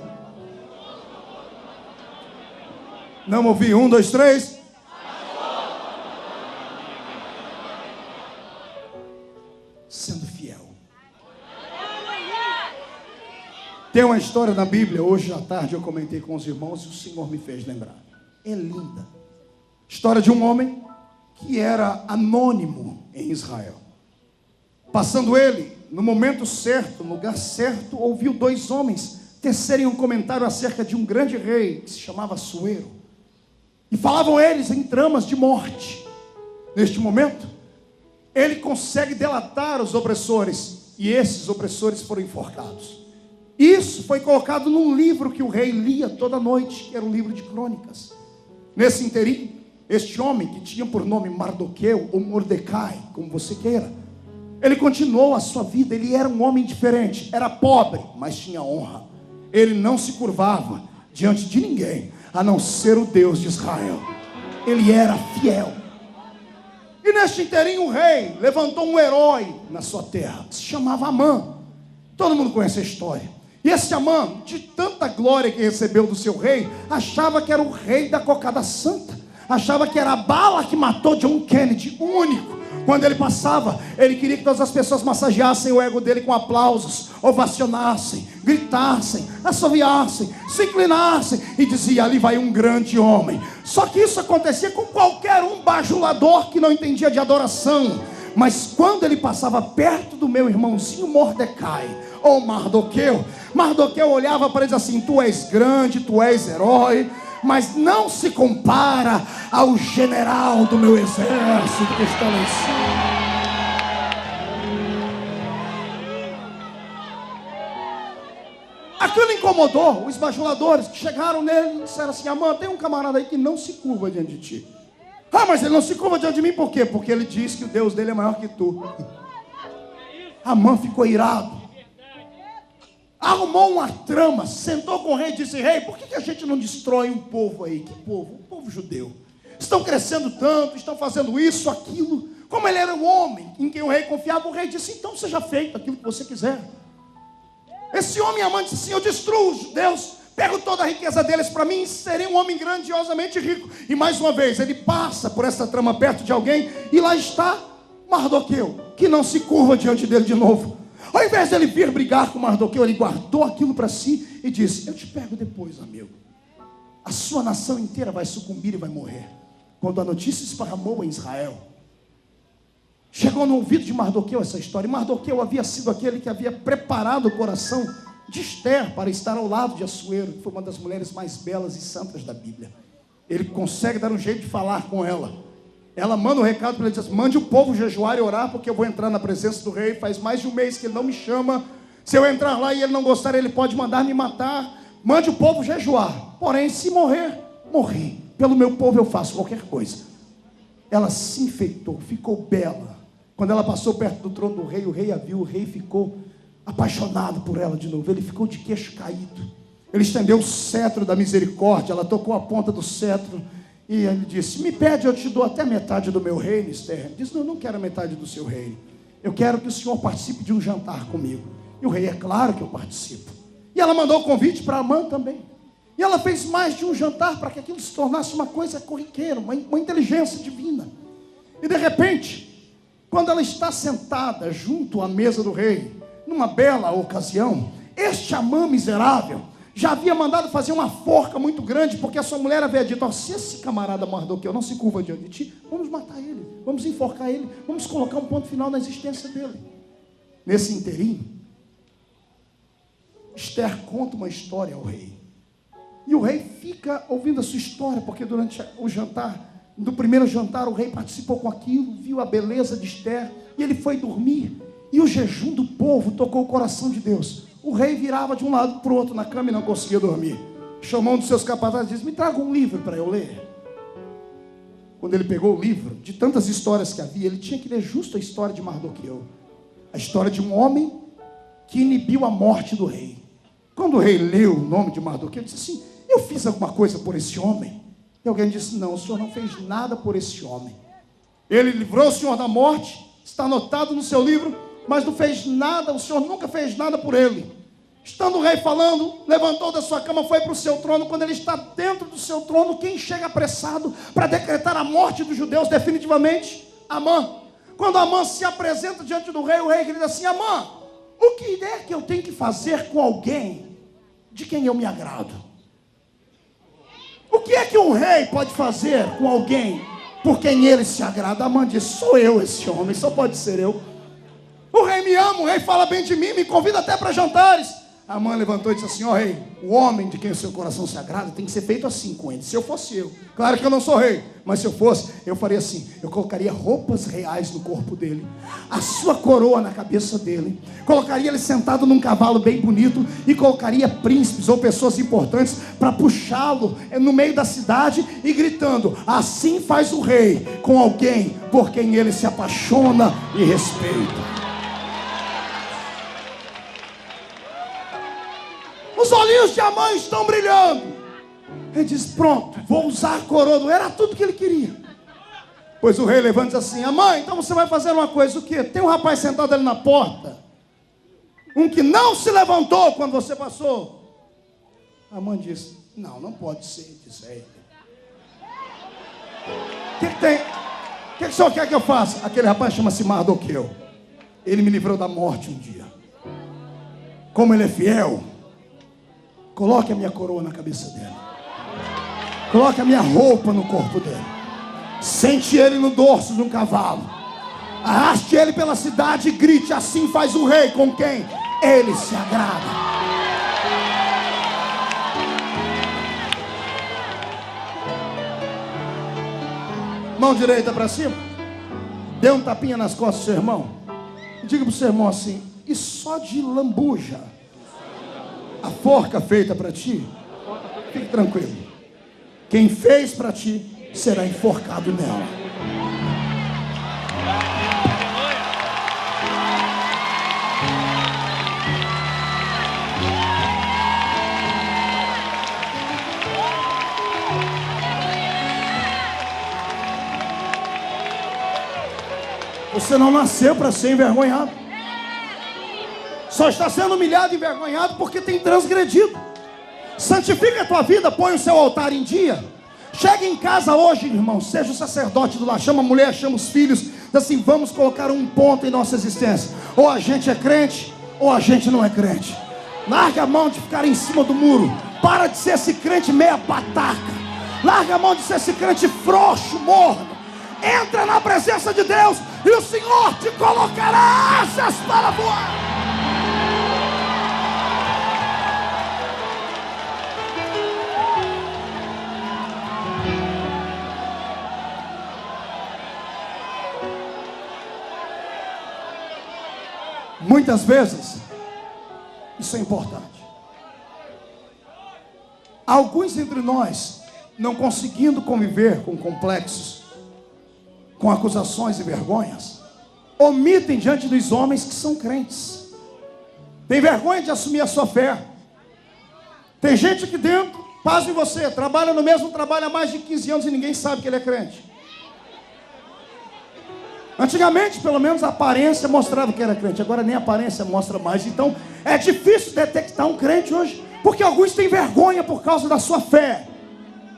Speaker 1: Não ouvi. 1, 2, 3. Sendo fiel. Tem uma história na Bíblia, hoje à tarde eu comentei com os irmãos e o Senhor me fez lembrar. É linda. História de um homem que era anônimo em Israel. Passando ele, no momento certo, no lugar certo, ouviu 2 homens tecerem um comentário acerca de um grande rei que se chamava Assuero. E falavam eles em tramas de morte. Neste momento, ele consegue delatar os opressores, e esses opressores foram enforcados. Isso foi colocado num livro que o rei lia toda noite, que era um livro de crônicas. Nesse inteirinho, este homem, que tinha por nome Mardoqueu, ou Mordecai, como você queira, ele continuou a sua vida. Ele era um homem diferente, era pobre, mas tinha honra. Ele não se curvava diante de ninguém, a não ser o Deus de Israel. Ele era fiel. E neste inteirinho o rei levantou um herói na sua terra, que se chamava Amã. Todo mundo conhece a história. E esse Amã, de tanta glória que recebeu do seu rei, achava que era o rei da cocada santa. Achava que era a bala que matou John Kennedy, o único. Quando ele passava, ele queria que todas as pessoas massageassem o ego dele com aplausos, ovacionassem, gritassem, assoviassem, se inclinassem e dizia: ali vai um grande homem. Só que isso acontecia com qualquer um bajulador que não entendia de adoração. Mas quando ele passava perto do meu irmãozinho Mordecai, ou Mardoqueu, Mardoqueu olhava para ele e dizia assim: tu és grande, tu és herói, mas não se compara ao general do meu exército que está lá em cima. Aquilo incomodou os bajuladores que chegaram nele e disseram assim: Amã, tem um camarada aí que não se curva diante de ti. Ah, mas ele não se curva diante de mim por quê? Porque ele diz que o Deus dele é maior que tu. Amã ficou irado. Arrumou uma trama, sentou com o rei e disse: rei, por que a gente não destrói um povo aí? Que povo? O povo judeu. Estão crescendo tanto, estão fazendo isso, aquilo. Como ele era um homem em quem o rei confiava, o rei disse: então seja feito aquilo que você quiser. Esse homem amante disse assim: eu destruo os judeus, pego toda a riqueza deles para mim e serei um homem grandiosamente rico. E mais uma vez, ele passa por essa trama perto de alguém e lá está Mardoqueu, que não se curva diante dele de novo. Ao invés de ele vir brigar com Mardoqueu, ele guardou aquilo para si e disse: eu te pego depois, amigo. A sua nação inteira vai sucumbir e vai morrer. Quando a notícia esparramou em Israel, chegou no ouvido de Mardoqueu essa história. E Mardoqueu havia sido aquele que havia preparado o coração de Esther para estar ao lado de Assuero, que foi uma das mulheres mais belas e santas da Bíblia. Ele consegue dar um jeito de falar com ela. Ela manda um recado para ele, diz: mande o povo jejuar e orar, porque eu vou entrar na presença do rei. Faz mais de um mês que ele não me chama. Se eu entrar lá e ele não gostar, ele pode mandar me matar. Mande o povo jejuar. Porém, se morrer, morri. Pelo meu povo eu faço qualquer coisa. Ela se enfeitou, ficou bela. Quando ela passou perto do trono do rei, o rei a viu. O rei ficou apaixonado por ela de novo. Ele ficou de queixo caído. Ele estendeu o cetro da misericórdia. Ela tocou a ponta do cetro e ele disse: me pede, eu te dou até metade do meu reino, Esther. Ele disse: não, eu não quero a metade do seu reino. Eu quero que o senhor participe de um jantar comigo. E o rei: é claro que eu participo. E ela mandou o convite para Amã também. E ela fez mais de um jantar para que aquilo se tornasse uma coisa corriqueira, uma inteligência divina. E de repente, quando ela está sentada junto à mesa do rei, numa bela ocasião, este Amã miserável já havia mandado fazer uma forca muito grande, porque a sua mulher havia dito: se esse camarada Mardoqueu não se curva diante de ti, vamos matar ele, vamos enforcar ele, vamos colocar um ponto final na existência dele. Nesse inteirinho, Esther conta uma história ao rei, e o rei fica ouvindo a sua história, porque durante o jantar, do primeiro jantar, o rei participou com aquilo, viu a beleza de Esther, e ele foi dormir, e o jejum do povo tocou o coração de Deus. o rei virava de um lado para o outro na cama e não conseguia dormir. Chamou um dos seus capatazes e disse: me traga um livro para eu ler. Quando ele pegou o livro, de tantas histórias que havia, ele tinha que ler justo a história de Mardoqueu. A história de um homem que inibiu a morte do rei. Quando o rei leu o nome de Mardoqueu, ele disse assim: eu fiz alguma coisa por esse homem? E alguém disse: não, o senhor não fez nada por esse homem. Ele livrou o senhor da morte, está anotado no seu livro, mas não fez nada, o senhor nunca fez nada por ele. Estando o rei falando, levantou da sua cama, foi para o seu trono. Quando ele está dentro do seu trono, quem chega apressado para decretar a morte dos judeus definitivamente? Amã. Quando Amã se apresenta diante do rei, o rei grita assim: Amã, o que é que eu tenho que fazer com alguém de quem eu me agrado? O que é que um rei pode fazer com alguém por quem ele se agrada? Amã diz: sou eu esse homem, só pode ser eu. O rei me ama, o rei fala bem de mim, me convida até para jantares. Amã levantou e disse assim: ó rei, o homem de quem o seu coração se agrada tem que ser feito assim com ele. Se eu fosse eu, claro que eu não sou rei, mas se eu fosse, eu faria assim: eu colocaria roupas reais no corpo dele, a sua coroa na cabeça dele, colocaria ele sentado num cavalo bem bonito e colocaria príncipes ou pessoas importantes para puxá-lo no meio da cidade e gritando: assim faz o rei com alguém por quem ele se apaixona e respeita. Os olhinhos de Amã estão brilhando. Ele diz: pronto, vou usar a coroa. Era tudo que ele queria. Pois o rei levanta assim: Amã, então você vai fazer uma coisa. O quê? Tem um rapaz sentado ali na porta, um que não se levantou quando você passou. Amã disse: não, não pode ser, disse ele. O que tem? O que o senhor quer que eu faça? Aquele rapaz chama-se Mardoqueu. Ele me livrou da morte um dia. Como ele é fiel, coloque a minha coroa na cabeça dele. Coloque a minha roupa no corpo dele. Sente ele no dorso de um cavalo. Arraste ele pela cidade e grite: assim faz o rei com quem ele se agrada. Mão direita para cima. Dê um tapinha nas costas do seu irmão. Diga para o seu irmão assim: e só de lambuja a forca feita para ti, fique tranquilo. Quem fez para ti será enforcado nela. Você não nasceu para ser envergonhado. Só está sendo humilhado e envergonhado porque tem transgredido. Santifica a tua vida, põe o seu altar em dia. Chega em casa hoje, irmão, seja o sacerdote do lar, chama a mulher, chama os filhos, diz assim: vamos colocar um ponto em nossa existência. Ou a gente é crente, ou a gente não é crente. Larga a mão de ficar em cima do muro. Para de ser esse crente meia pataca. Larga a mão de ser esse crente frouxo, morno. Entra na presença de Deus e o Senhor te colocará asas para voar. Muitas vezes, isso é importante. Alguns entre nós, não conseguindo conviver com complexos, com acusações e vergonhas, omitem diante dos homens que são crentes. Tem vergonha de assumir a sua fé. Tem gente aqui dentro, pasme você, trabalha no mesmo trabalho há mais de 15 anos e ninguém sabe que ele é crente. Antigamente, pelo menos, a aparência mostrava que era crente. Agora nem a aparência mostra mais. Então, é difícil detectar um crente hoje, porque alguns têm vergonha por causa da sua fé.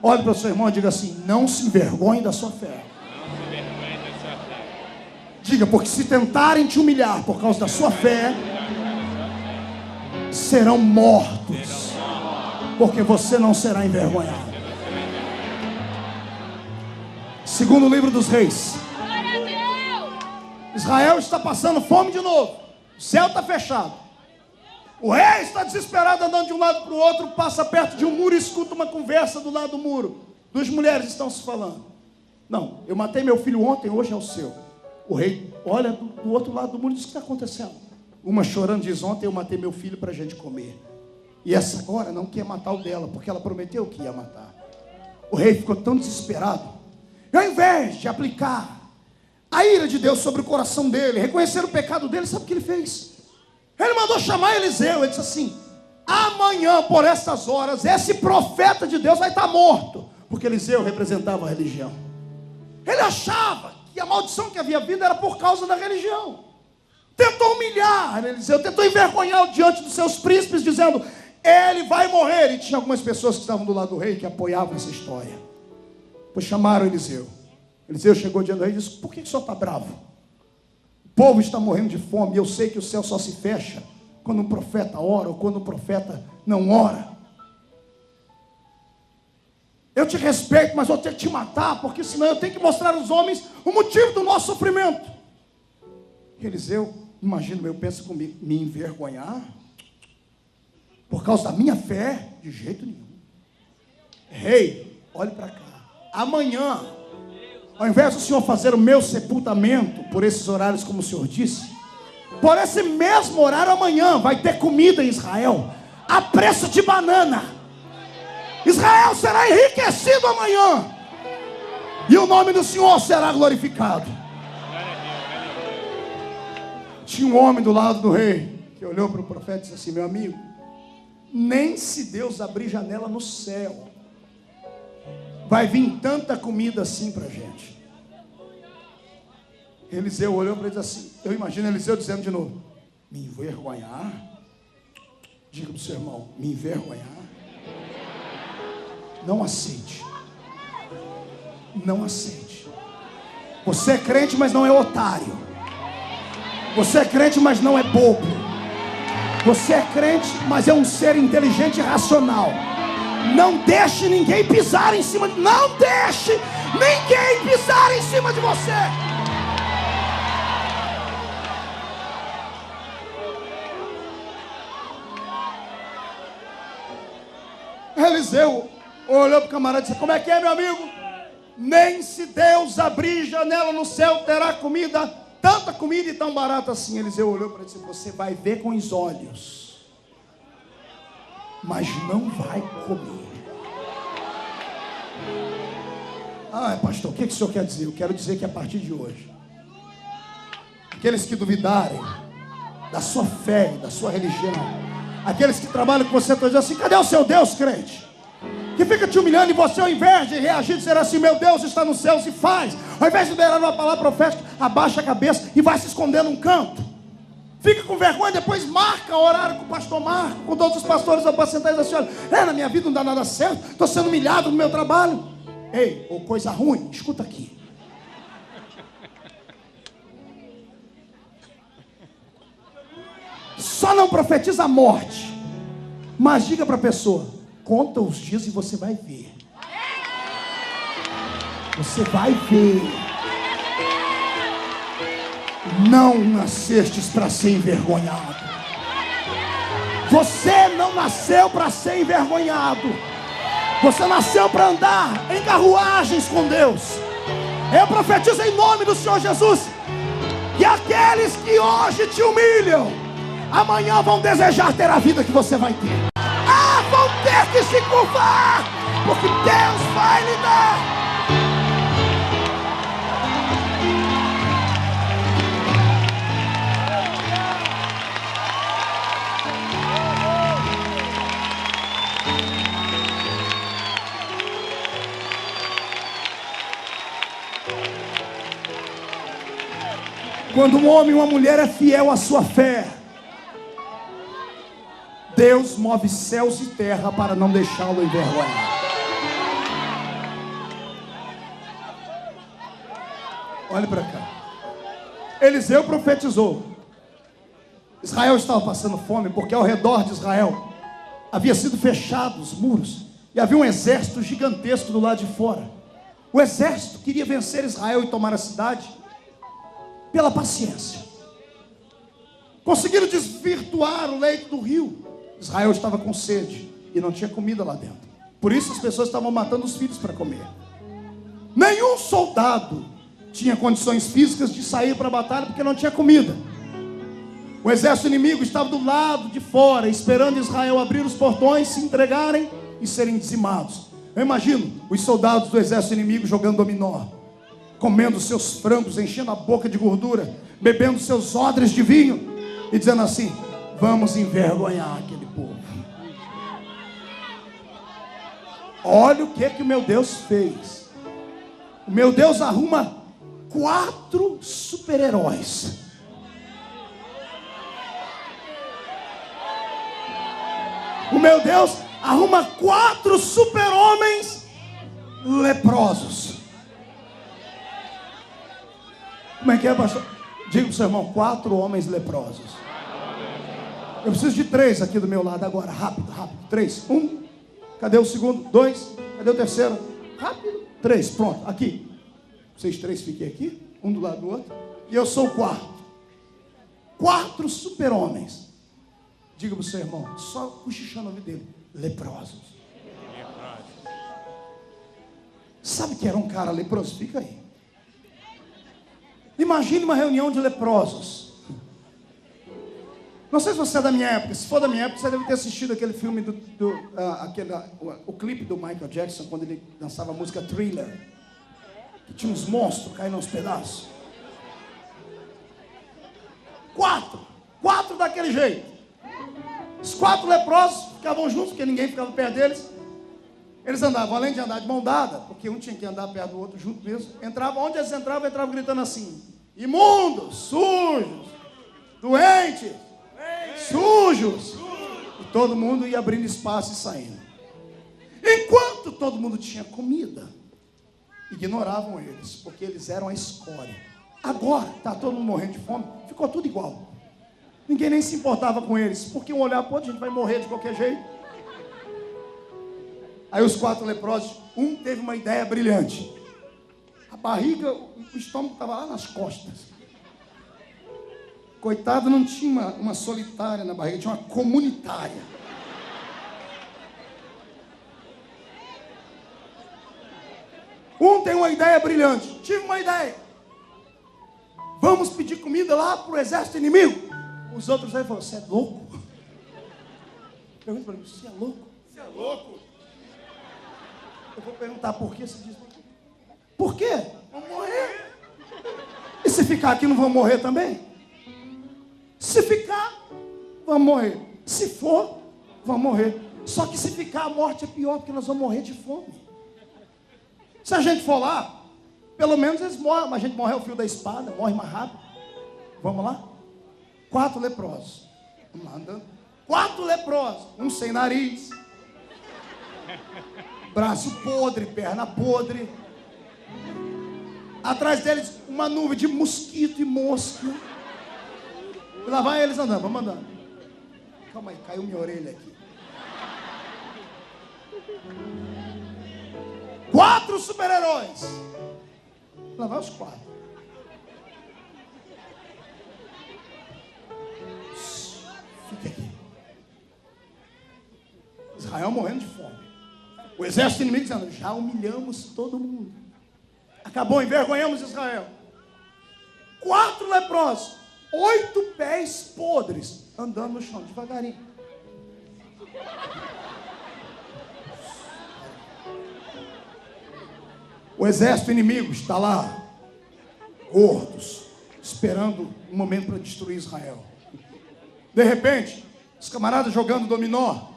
Speaker 1: Olhe para o seu irmão e diga assim: não se envergonhe da sua fé. Diga: porque se tentarem te humilhar por causa da sua fé, serão mortos, porque você não será envergonhado. Segundo o livro dos Reis, Israel está passando fome de novo. O céu está fechado. O rei está desesperado, andando de um lado para o outro. Passa perto de um muro e escuta uma conversa do lado do muro. Duas mulheres estão se falando. Não, eu matei meu filho ontem, hoje é o seu. O rei olha do outro lado do muro e diz: o que está acontecendo? Uma chorando diz: ontem eu matei meu filho para a gente comer. E essa agora não quer matar o dela, porque ela prometeu que ia matar. O rei ficou tão desesperado. E ao invés de aplicar a ira de Deus sobre o coração dele, reconhecer o pecado dele, sabe o que ele fez? Ele mandou chamar Eliseu. Ele disse assim: amanhã por essas horas esse profeta de Deus vai estar morto. Porque Eliseu representava a religião. Ele achava que a maldição que havia vindo era por causa da religião. Tentou humilhar Eliseu, tentou envergonhar diante dos seus príncipes, dizendo: ele vai morrer. E tinha algumas pessoas que estavam do lado do rei que apoiavam essa história. Pois chamaram Eliseu. Eliseu chegou diante do rei e disse: por que o senhor está bravo? O povo está morrendo de fome, e eu sei que o céu só se fecha quando um profeta ora ou quando um profeta não ora. Eu te respeito, mas vou ter que te matar, porque senão eu tenho que mostrar aos homens o motivo do nosso sofrimento. Eliseu, imagina, eu penso comigo: me envergonhar? Por causa da minha fé? De jeito nenhum. Rei, olhe para cá. Amanhã, ao invés do senhor fazer o meu sepultamento por esses horários, como o senhor disse, por esse mesmo horário amanhã vai ter comida em Israel a preço de banana. Israel será enriquecido amanhã, e o nome do Senhor será glorificado. Tinha um homem do lado do rei que olhou para o profeta e disse assim: meu amigo, nem se Deus abrir janela no céu, vai vir tanta comida assim para a gente. Eliseu olhou para ele e disse assim, eu imagino Eliseu dizendo de novo: me envergonhar? Diga para o seu irmão: me envergonhar? Não aceite. Não aceite. Você é crente, mas não é otário. Você é crente, mas não é bobo. Você é crente, mas é um ser inteligente e racional. Não deixe ninguém pisar em cima de... Não deixe ninguém pisar em cima de você. Eliseu olhou para o camarada e disse: como é que é, meu amigo? Nem se Deus abrir janela no céu terá comida, tanta comida e tão barata assim. Eliseu olhou para ele e disse: você vai ver com os olhos, mas não vai comer. Ah, pastor, o que o senhor quer dizer? Eu quero dizer que a partir de hoje, aqueles que duvidarem da sua fé, da sua religião, aqueles que trabalham com você, estão dizendo assim: cadê o seu Deus, crente? Que fica te humilhando, e você, ao invés de reagir, dizer assim: meu Deus está nos céus, e faz, ao invés de liberar uma palavra profética, abaixa a cabeça e vai se esconder num canto. Fica com vergonha, depois marca horário com o pastor Marco, com todos os pastores apacentais, assim: olha, na minha vida não dá nada certo, estou sendo humilhado no meu trabalho. Ei, ou coisa ruim, escuta aqui. Só não profetiza a morte, mas diga para a pessoa: conta os dias e você vai ver. Você vai ver. Não nascestes para ser envergonhado. Você não nasceu para ser envergonhado. Você nasceu para andar em carruagens com Deus. Eu profetizo em nome do Senhor Jesus que aqueles que hoje te humilham, amanhã vão desejar ter a vida que você vai ter. Vão ter que se curvar, porque Deus vai lhe dar. Quando um homem e uma mulher é fiel à sua fé, Deus move céus e terra para não deixá-lo envergonhar. Olhe para cá. Eliseu profetizou. Israel estava passando fome, porque ao redor de Israel havia sido fechados os muros, e havia um exército gigantesco do lado de fora. O exército queria vencer Israel e tomar a cidade pela paciência. Conseguiram desvirtuar o leito do rio. Israel estava com sede e não tinha comida lá dentro. Por isso as pessoas estavam matando os filhos para comer. Nenhum soldado tinha condições físicas de sair para a batalha porque não tinha comida. O exército inimigo estava do lado de fora, esperando Israel abrir os portões, se entregarem e serem dizimados. Eu imagino os soldados do exército inimigo jogando dominó, comendo seus frangos, enchendo a boca de gordura, bebendo seus odres de vinho e dizendo assim: vamos envergonhar aquele povo. Olha o que o meu Deus fez. O meu Deus arruma 4 super-heróis. O meu Deus arruma 4 super-homens leprosos. Como é que é, pastor? Diga para o seu irmão: 4 homens leprosos. Eu preciso de 3 aqui do meu lado agora. Rápido, rápido. 3, 1. Cadê o segundo? 2. Cadê o terceiro? Rápido. 3, pronto, aqui. Vocês 3 fiquem aqui, um do lado do outro. E eu sou o 4. 4 super-homens. Diga para o seu irmão, só cochichando o ouvido dele: leprosos. Sabe que era um cara leproso? Fica aí. Imagine uma reunião de leprosos. Não sei se você é da minha época. Se for da minha época, você deve ter assistido aquele filme o clipe do Michael Jackson, quando ele dançava a música Thriller, que tinha uns monstros caindo aos pedaços. 4 daquele jeito. Os 4 leprosos ficavam juntos, porque ninguém ficava perto deles. Eles andavam, além de andar de mão dada, porque um tinha que andar perto do outro junto mesmo, entravam, onde eles entravam gritando assim: imundos, sujos, doentes, sujos. E todo mundo ia abrindo espaço e saindo. Enquanto todo mundo tinha comida, ignoravam eles, porque eles eram a escória. Agora, está todo mundo morrendo de fome, ficou tudo igual. Ninguém nem se importava com eles, porque um olhar para o outro: a gente vai morrer de qualquer jeito. Aí os 4 leprosos, um teve uma ideia brilhante. A barriga, o estômago estava lá nas costas. Coitado, não tinha uma solitária na barriga, tinha uma comunitária. Um tem uma ideia brilhante. Tive uma ideia. Vamos pedir comida lá para o exército inimigo. Os outros aí falaram: você é louco? Pergunta para mim: você é louco? Você é louco? Eu vou perguntar por quê. Você diz: por quê? Vamos morrer. E se ficar aqui não vão morrer também? Se ficar, vamos morrer. Se for, vamos morrer. Só que se ficar, a morte é pior, porque nós vamos morrer de fome. Se a gente for lá, pelo menos eles morrem, mas a gente morre ao fio da espada, morre mais rápido. Vamos lá? 4 leprosos. Vamos lá, andando. 4 leprosos. Um sem nariz, braço podre, perna podre. Atrás deles uma nuvem de mosquito e mosca. E lá vai eles andando, vamos andando. Calma aí, caiu minha orelha aqui. 4 super-heróis. Lá vai os 4. Fica aqui. Israel morrendo de fome. O exército inimigo dizendo: já humilhamos todo mundo. Acabou, envergonhamos Israel. 4 leprosos, 8 pés podres, andando no chão, devagarinho. O exército inimigo está lá, gordos, esperando um momento para destruir Israel. De repente, os camaradas jogando dominó,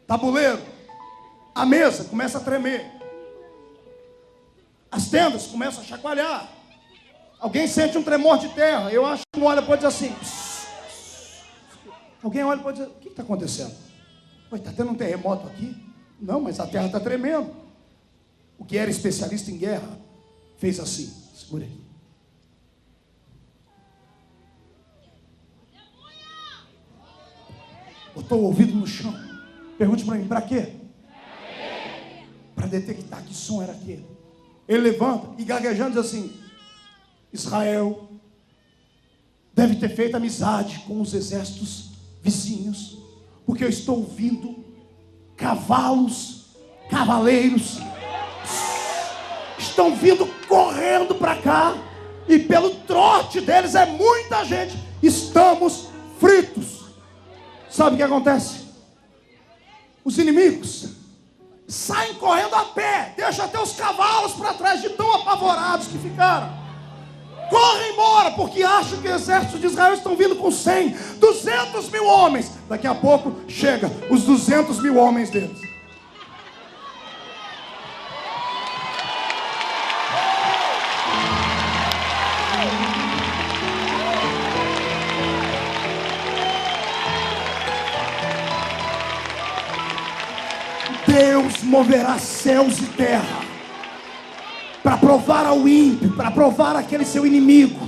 Speaker 1: tabuleiro, a mesa começa a tremer. As tendas começam a chacoalhar. Alguém sente um tremor de terra. Eu acho que um olha e pode dizer assim. Alguém olha e pode dizer: o que está acontecendo? Está tendo um terremoto aqui? Não, mas a terra está tremendo. O que era especialista em guerra fez assim: segura aí. Botou o ouvido no chão. Pergunte para mim: para quê? Para detectar que som era aquele. Ele levanta e gaguejando diz assim: Israel deve ter feito amizade com os exércitos vizinhos, porque eu estou ouvindo cavalos, cavaleiros estão vindo correndo para cá, e pelo trote deles é muita gente. Estamos fritos. Sabe o que acontece? Os inimigos saem correndo a pé, deixam até os cavalos para trás, de tão apavorados que ficaram. Correm embora, porque acham que o exército de Israel estão vindo com 100, 200 mil homens. Daqui a pouco chega os 200 mil homens deles. Deus moverá céus e terra para provar ao ímpio, para provar aquele seu inimigo,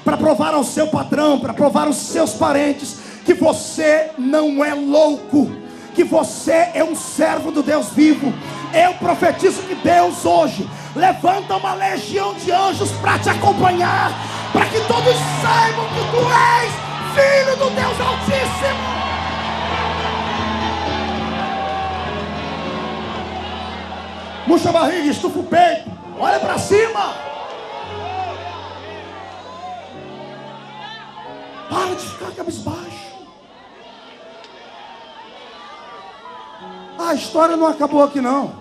Speaker 1: para provar ao seu patrão, para provar aos seus parentes que você não é louco, que você é um servo do Deus vivo. Eu profetizo que Deus hoje levanta uma legião de anjos para te acompanhar, para que todos saibam que tu és filho do Deus Altíssimo. Murcha a barriga, estufa o peito, olha para cima. Para de ficar cabisbaixo. A história não acabou aqui não.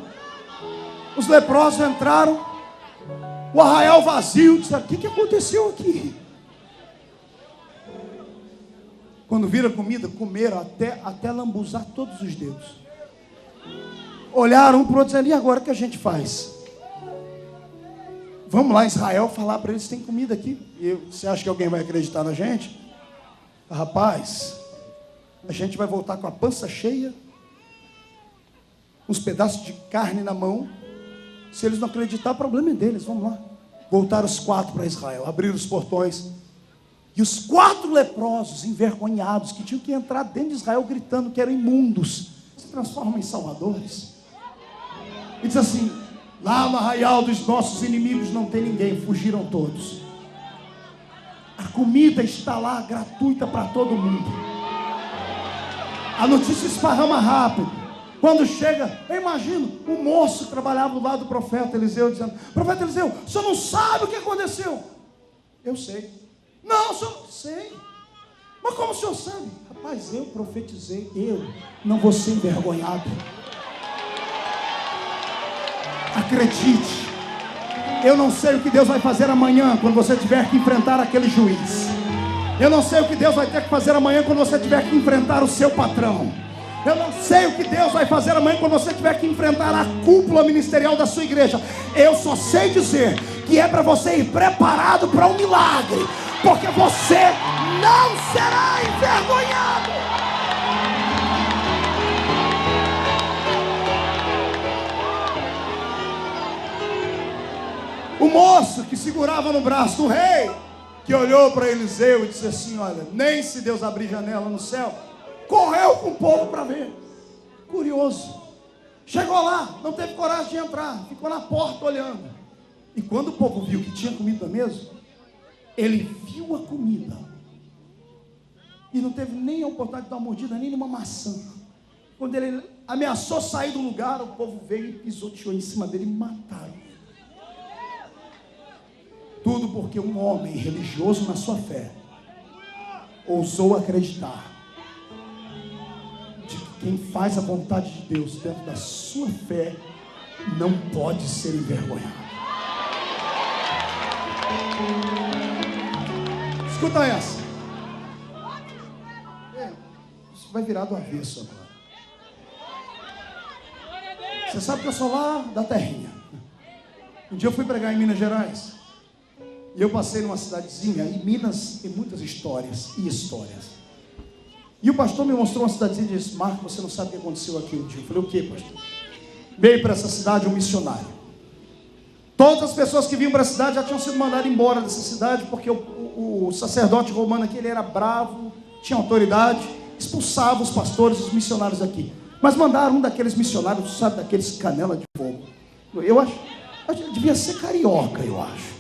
Speaker 1: Os leprosos entraram, o arraial vazio, disseram: o que aconteceu aqui? Quando viram comida, comeram até lambuzar todos os dedos. Olharam um para o outro dizendo: e agora o que a gente faz? Vamos lá em Israel falar para eles: tem comida aqui. E você acha que alguém vai acreditar na gente? Rapaz, a gente vai voltar com a pança cheia, uns pedaços de carne na mão. Se eles não acreditar, o problema é deles. Vamos lá. Voltaram os 4 para Israel, abriram os portões, e os 4 leprosos envergonhados, que tinham que entrar dentro de Israel gritando que eram imundos, se transformam em salvadores. E diz assim: lá no arraial dos nossos inimigos não tem ninguém, fugiram todos. A comida está lá gratuita para todo mundo. A notícia esparrama rápido. Quando chega, eu imagino o moço que trabalhava do lado do profeta Eliseu, dizendo: profeta Eliseu, o senhor não sabe o que aconteceu? Eu sei. Não, o senhor sei. Mas como o senhor sabe? Rapaz, eu profetizei, eu não vou ser envergonhado. Acredite, eu não sei o que Deus vai fazer amanhã quando você tiver que enfrentar aquele juiz. Eu não sei o que Deus vai ter que fazer amanhã quando você tiver que enfrentar o seu patrão. Eu não sei o que Deus vai fazer amanhã quando você tiver que enfrentar a cúpula ministerial da sua igreja. Eu só sei dizer que é para você ir preparado para um milagre, porque você não será envergonhado. O moço que segurava no braço do rei, que olhou para Eliseu e disse assim: olha, nem se Deus abrir janela no céu, correu com o povo para ver. Curioso. Chegou lá, não teve coragem de entrar, ficou na porta olhando. E quando o povo viu que tinha comida na mesa, ele viu a comida e não teve nem a oportunidade de dar uma mordida, nem numa maçã. Quando ele ameaçou sair do lugar, o povo veio e pisoteou em cima dele e mataram. Tudo porque um homem religioso na sua fé ousou acreditar de que quem faz a vontade de Deus dentro da sua fé não pode ser envergonhado. Escuta essa. Isso vai virar do avesso agora. Você sabe que eu sou lá da terrinha. Um dia eu fui pregar em Minas Gerais. E eu passei numa cidadezinha, e Minas tem muitas histórias e histórias. E o pastor me mostrou uma cidadezinha e disse: Marco, você não sabe o que aconteceu aqui um dia. Eu falei: o que, pastor? Veio para essa cidade um missionário. Todas as pessoas que vinham para a cidade já tinham sido mandadas embora dessa cidade, porque o sacerdote romano aqui, ele era bravo, tinha autoridade, expulsava os pastores, os missionários aqui. Mas mandaram um daqueles missionários, sabe, daqueles canela de fogo. Eu acho que devia ser carioca, eu acho.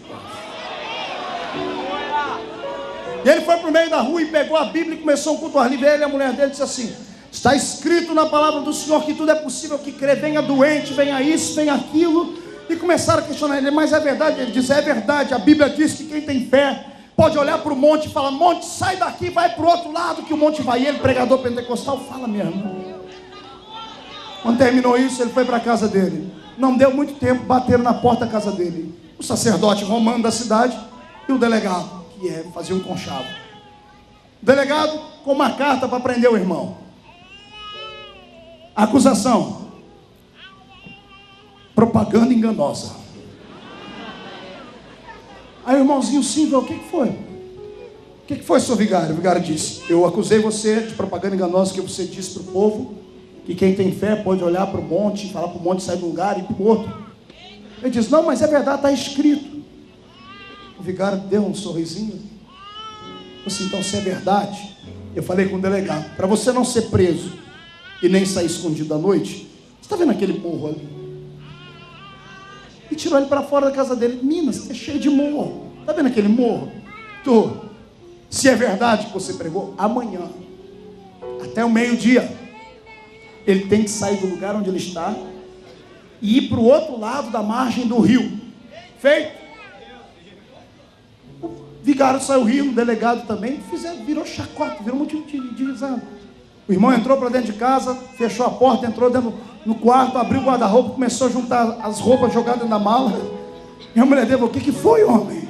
Speaker 1: E ele foi para o meio da rua e pegou a Bíblia e começou um culto ao ar livre. Ele e a mulher dele disse assim: está escrito na palavra do Senhor que tudo é possível que crê, venha doente, venha isso, venha aquilo. E começaram a questionar ele: mas é verdade? Ele disse: é verdade, a Bíblia diz que quem tem fé pode olhar para o monte e falar: monte, sai daqui, vai para o outro lado que o monte vai. E ele, pregador pentecostal, fala mesmo. Quando terminou isso, ele foi para a casa dele. Não deu muito tempo, bateram na porta da casa dele. O sacerdote romano da cidade e o delegado, que fazia um conchavo. O delegado com uma carta para prender o irmão. Acusação: propaganda enganosa. Aí o irmãozinho Silva: o que foi? O que foi, senhor vigário? O vigário disse: eu acusei você de propaganda enganosa, que você disse para o povo que quem tem fé pode olhar para o monte, falar para o monte sair do lugar e ir para o outro. Ele disse: não, mas é verdade, está escrito. O vigário deu um sorrisinho. Assim: então, se é verdade, eu falei com o delegado, para você não ser preso e nem sair escondido à noite, você está vendo aquele morro ali? E tirou ele para fora da casa dele. Minas, é cheio de morro. Está vendo aquele morro? Tu, se é verdade que você pregou, amanhã, até o meio-dia, ele tem que sair do lugar onde ele está e ir para o outro lado da margem do rio. Feito? O vigário saiu rindo, o delegado também, virou chacota, virou motivo de risada. O irmão entrou para dentro de casa, fechou a porta, entrou dentro no quarto, abriu o guarda-roupa, começou a juntar as roupas jogadas na mala. E a mulher dele falou: o que foi, homem?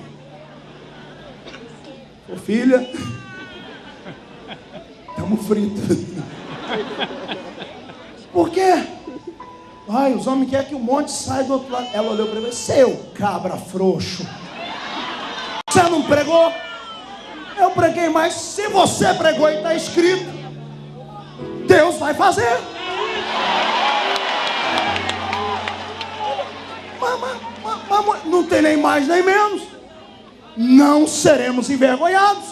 Speaker 1: Ô, filha, estamos fritos. Por quê? Ai, os homens querem que o monte saia do outro lado. Ela olhou para ele: seu cabra frouxo, você não pregou? Eu preguei, mas se você pregou e está escrito, Deus vai fazer. Mas não tem nem mais nem menos. Não seremos envergonhados.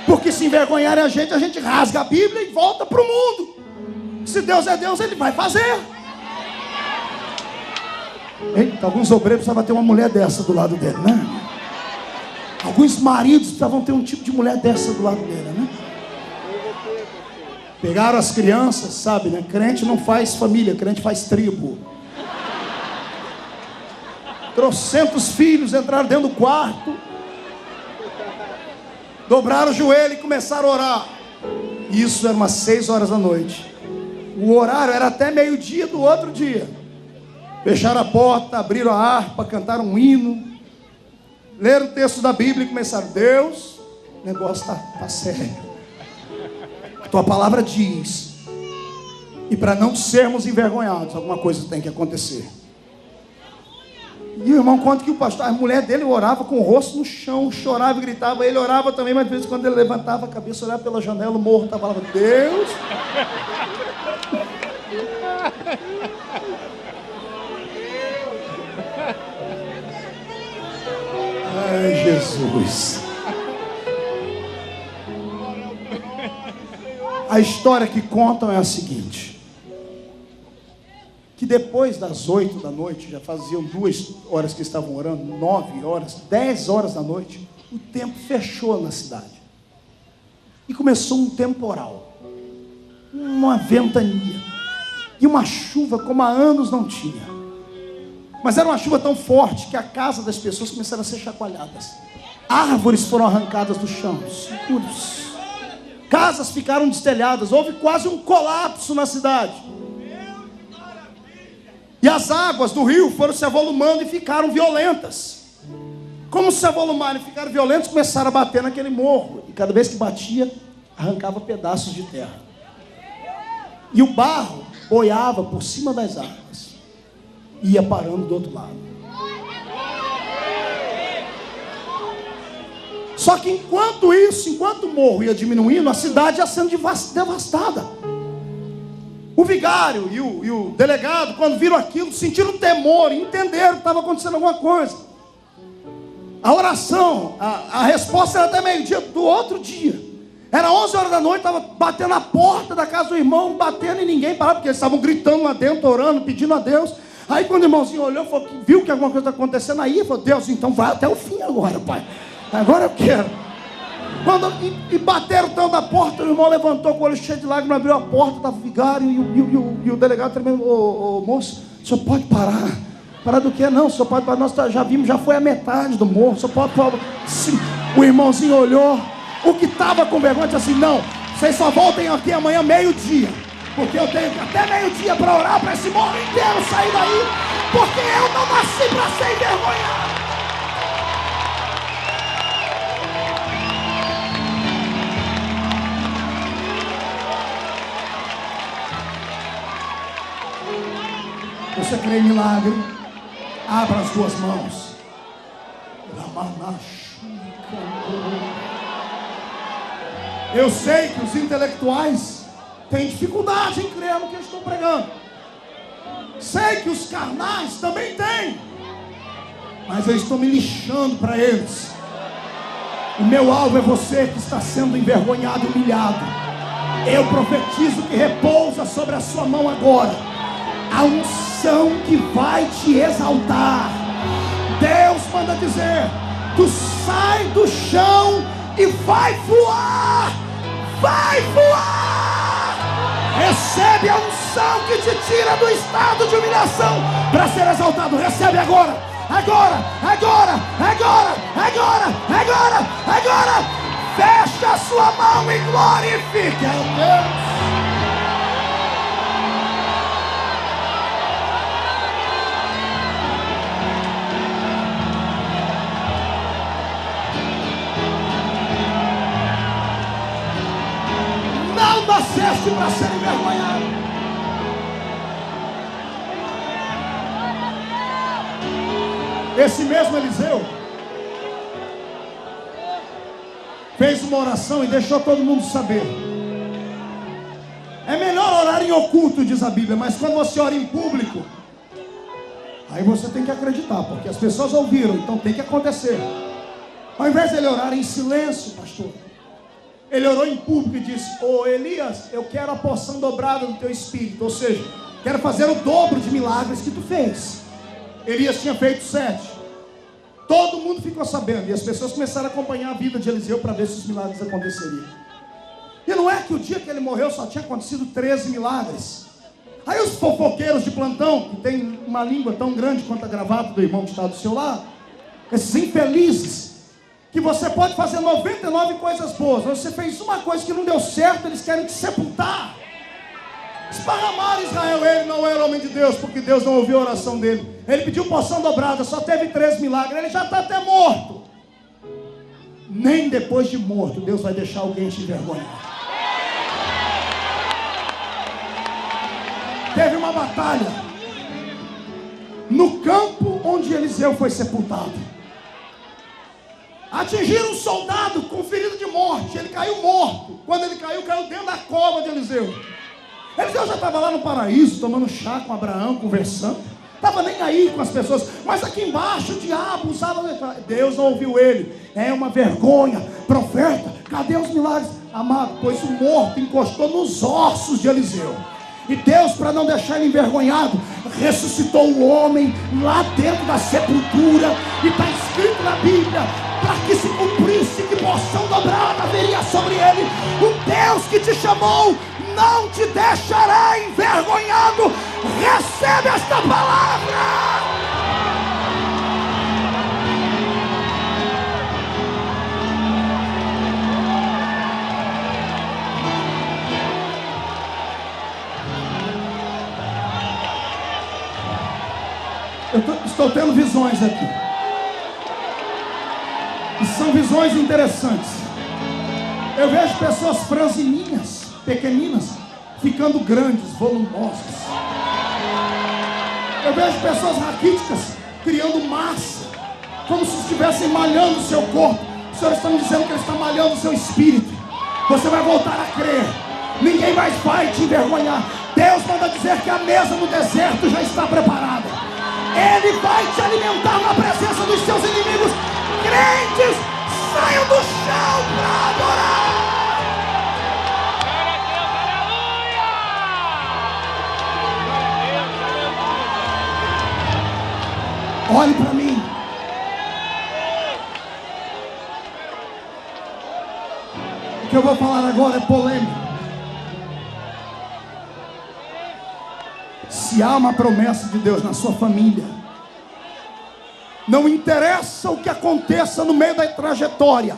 Speaker 1: Porque se envergonharem a gente rasga a Bíblia e volta para o mundo. Se Deus é Deus, Ele vai fazer. Eita, alguns obreiros precisavam ter uma mulher dessa do lado dele, né? Alguns maridos precisavam ter um tipo de mulher dessa do lado dele, né? Pegaram as crianças, sabe, né? Crente não faz família, crente faz tribo. Trocentos filhos entraram dentro do quarto, dobraram o joelho e começaram a orar. Isso era umas 6 horas da noite. O horário era até meio-dia do outro dia. Fecharam a porta, abriram a harpa, cantaram um hino, leram o texto da Bíblia e começaram: Deus, o negócio tá sério. A tua palavra diz. E para não sermos envergonhados, alguma coisa tem que acontecer. E o irmão conta que a mulher dele orava com o rosto no chão, chorava e gritava. Ele orava também, mas de vez em quando ele levantava a cabeça, olhava pela janela, o morro estava lá: Deus. Ai, Jesus. A história que contam é a seguinte: que depois das 8 da noite, já faziam 2 horas que estavam orando, 9 horas, 10 horas da noite, o tempo fechou na cidade. E começou um temporal, uma ventania, e uma chuva como há anos não tinha. Mas era uma chuva tão forte que a casa das pessoas começaram a ser chacoalhadas. Árvores foram arrancadas do chão, seguros. Casas ficaram destelhadas, houve quase um colapso na cidade. E as águas do rio foram se avolumando e ficaram violentas. Como se avolumaram e ficaram violentos, começaram a bater naquele morro. E cada vez que batia, arrancava pedaços de terra. E o barro boiava por cima das águas. E ia parando do outro lado. Só que enquanto isso, enquanto o morro ia diminuindo, a cidade ia sendo devastada. O vigário e o delegado, quando viram aquilo, sentiram temor e entenderam que estava acontecendo alguma coisa. A oração, a resposta era até meio-dia do outro dia. Era 11 horas da noite, estava batendo na porta da casa do irmão, batendo e ninguém parava, porque eles estavam gritando lá dentro, orando, pedindo a Deus. Aí quando o irmãozinho olhou, viu que alguma coisa está acontecendo, aí falou: Deus, então vai até o fim agora, pai. Agora eu quero. E bateram tanto na porta, o irmão levantou com o olho cheio de lágrimas, abriu a porta, estava o vigário e o delegado tremendo: ô moço, o senhor pode parar? Parar do quê? Não, o senhor pode parar, nós já vimos, já foi a metade do morro, o senhor pode O irmãozinho olhou, o que estava com vergonha disse assim: não, vocês só voltem aqui amanhã meio-dia, porque eu tenho até meio-dia para orar para esse morro inteiro sair daí, porque eu não nasci para ser envergonhado. Você crê em milagre? Abra as duas mãos. Eu sei que os intelectuais têm dificuldade em crer no que eu estou pregando. Sei que os carnais também têm. Mas eu estou me lixando para eles. O meu alvo é você que está sendo envergonhado e humilhado. Eu profetizo que repousa sobre a sua mão agora a unção que vai te exaltar. Deus manda dizer: tu sai do chão e vai voar. Vai voar. Recebe a unção que te tira do estado de humilhação para ser exaltado. Recebe agora. Agora, agora, agora, agora, agora, agora. Fecha a sua mão e glorifique a Deus. Não nasceste para ser envergonhado. Esse mesmo Eliseu fez uma oração e deixou todo mundo saber. É melhor orar em oculto, diz a Bíblia, mas quando você ora em público, aí você tem que acreditar, porque as pessoas ouviram, então tem que acontecer. Ao invés de ele orar em silêncio, pastor, ele orou em público e disse: ô Elias, eu quero a porção dobrada do teu espírito, ou seja, quero fazer o dobro de milagres que tu fez. Elias tinha feito 7. Todo mundo ficou sabendo, e as pessoas começaram a acompanhar a vida de Eliseu para ver se os milagres aconteceriam. E não é que o dia que ele morreu só tinha acontecido 13 milagres. Aí os fofoqueiros de plantão, que tem uma língua tão grande quanto a gravata do irmão que está do seu lado, esses infelizes, que você pode fazer 99 coisas boas, mas você fez uma coisa que não deu certo, eles querem te sepultar. Esparramaram Israel. Ele não era homem de Deus, porque Deus não ouviu a oração dele. Ele pediu porção dobrada, só teve 3 milagres, ele já está até morto. Nem depois de morto Deus vai deixar alguém te envergonhar. Teve uma batalha no campo onde Eliseu foi sepultado. Atingiram um soldado com ferido de morte. Ele caiu morto. Quando ele caiu, caiu dentro da cova de Eliseu. Eliseu já estava lá no paraíso, tomando chá com Abraão, conversando. Estava nem aí com as pessoas. Mas aqui embaixo o diabo usava. Deus não ouviu ele. É uma vergonha. Profeta, cadê os milagres? Amado, pois o morto encostou nos ossos de Eliseu. E Deus, para não deixar ele envergonhado, ressuscitou o homem lá dentro da sepultura. E está escrito na Bíblia, para que se cumprisse que porção dobrada haveria sobre ele. O Deus que te chamou não te deixará envergonhado. Recebe esta palavra. Estou tendo visões aqui. E são visões interessantes. Eu vejo pessoas franzininhas, pequeninas, ficando grandes, volumosas. Eu vejo pessoas raquíticas criando massa, como se estivessem malhando o seu corpo. O Senhor está me dizendo que Ele está malhando o seu espírito. Você vai voltar a crer. Ninguém mais vai te envergonhar. Deus manda dizer que a mesa no deserto já está preparada. Ele vai te alimentar na presença dos seus inimigos. Crentes, saiam do chão para adorar. Olhe para mim. O que eu vou falar agora é polêmico. Se há uma promessa de Deus na sua família, Não interessa o que aconteça no meio da trajetória,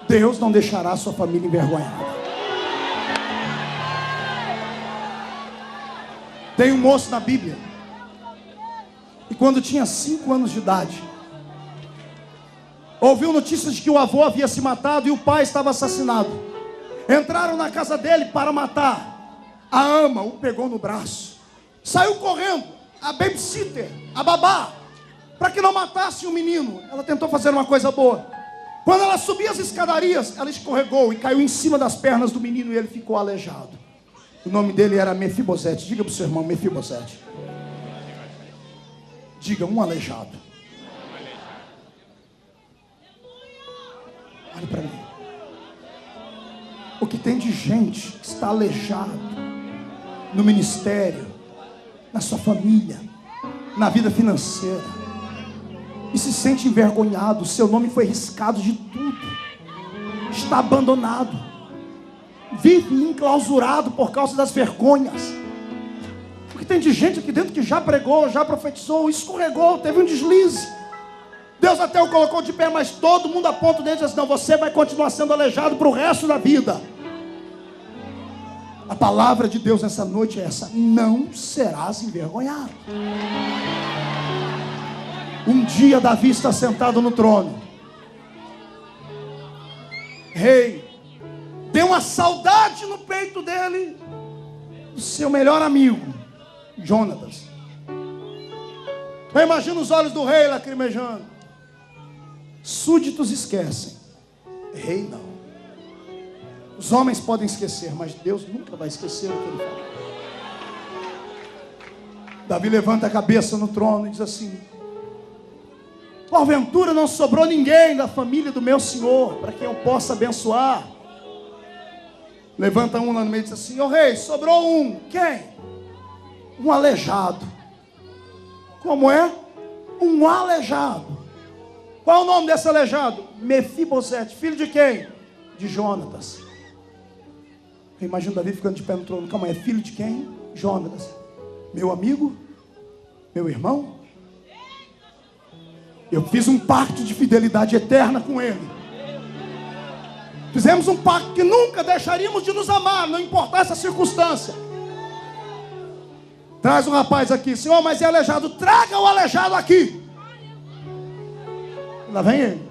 Speaker 1: Deus não deixará a sua família envergonhada. Tem um moço na Bíblia, e quando tinha 5 anos de idade, ouviu notícias de que o avô havia se matado e o pai estava assassinado. Entraram na casa dele para matar. A ama o pegou no braço, saiu correndo, a babysitter, a babá, para que não matasse o menino. Ela tentou fazer uma coisa boa. Quando ela subia as escadarias, ela escorregou e caiu em cima das pernas do menino e ele ficou aleijado. O nome dele era Mefibosete. Diga para o seu irmão, Mefibosete. Diga, um aleijado. Olha para mim. O que tem de gente que está aleijado no ministério, na sua família, na vida financeira, e se sente envergonhado. Seu nome foi riscado de tudo, está abandonado, vive enclausurado por causa das vergonhas. Porque tem de gente aqui dentro que já pregou, já profetizou, escorregou, teve um deslize. Deus até o colocou de pé, mas todo mundo aponta o dedo e diz assim: não, você vai continuar sendo aleijado para o resto da vida. A palavra de Deus nessa noite é essa: não serás envergonhado. Um dia Davi está sentado no trono. Rei, deu uma saudade no peito dele do seu melhor amigo, Jonatas. Eu imagino os olhos do rei lacrimejando. Súditos esquecem, rei não. Os homens podem esquecer, mas Deus nunca vai esquecer o que ele fala. Davi levanta a cabeça no trono e diz assim: porventura não sobrou ninguém da família do meu senhor para quem eu possa abençoar? Levanta um lá no meio e diz assim: ô rei, sobrou um. Quem? Um aleijado. Como é? Um aleijado. Qual o nome desse aleijado? Mefibosete. Filho de quem? De Jonatas. Eu imagino Davi ficando de pé no trono. Calma aí, é filho de quem? Jonatas. Meu amigo? Meu irmão? Eu fiz um pacto de fidelidade eterna com ele. Fizemos um pacto que nunca deixaríamos de nos amar, não importasse a circunstância. Traz o rapaz aqui. Senhor, mas é aleijado. Traga o aleijado aqui. Lá vem ele,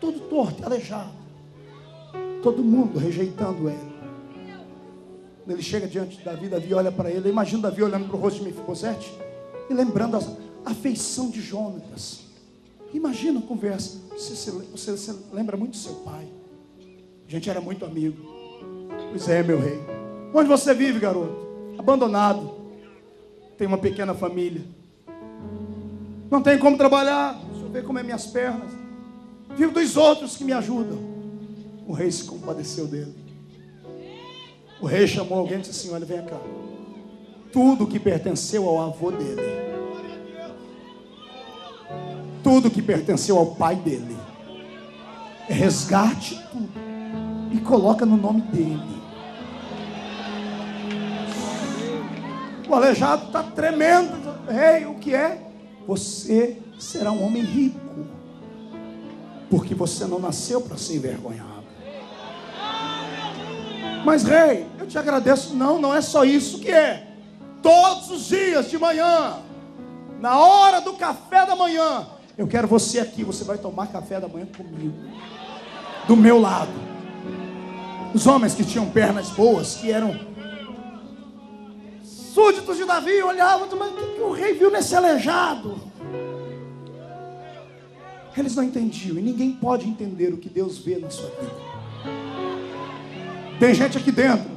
Speaker 1: todo torto, aleijado. Todo mundo rejeitando ele. Quando ele chega diante de Davi, Davi olha para ele. Imagina Davi olhando para o rosto de Mefibosete e lembrando a afeição de Jonatas. Imagina a conversa. Você lembra muito do seu pai. A gente era muito amigo. Pois é, meu rei. Onde você vive, garoto? Abandonado. Tem uma pequena família. Não tem como trabalhar. Deixa eu ver como é minhas pernas. Vivo dos outros que me ajudam. O rei se compadeceu dele. O rei chamou alguém e disse assim: olha, vem cá. Tudo que pertenceu ao avô dele, tudo que pertenceu ao pai dele, resgate tudo e coloca no nome dele. O aleijado está tremendo. Rei, o que é? Você será um homem rico, porque você não nasceu para ser envergonhado. Mas rei, eu te agradeço. Não, não é só isso. O que é? Todos os dias de manhã, na hora do café da manhã, eu quero você aqui. Você vai tomar café da manhã comigo, do meu lado. Os homens que tinham pernas boas, que eram súditos de Davi, olhavam: mas o que o rei viu nesse aleijado? Eles não entendiam, e ninguém pode entender o que Deus vê na sua vida. Tem gente aqui dentro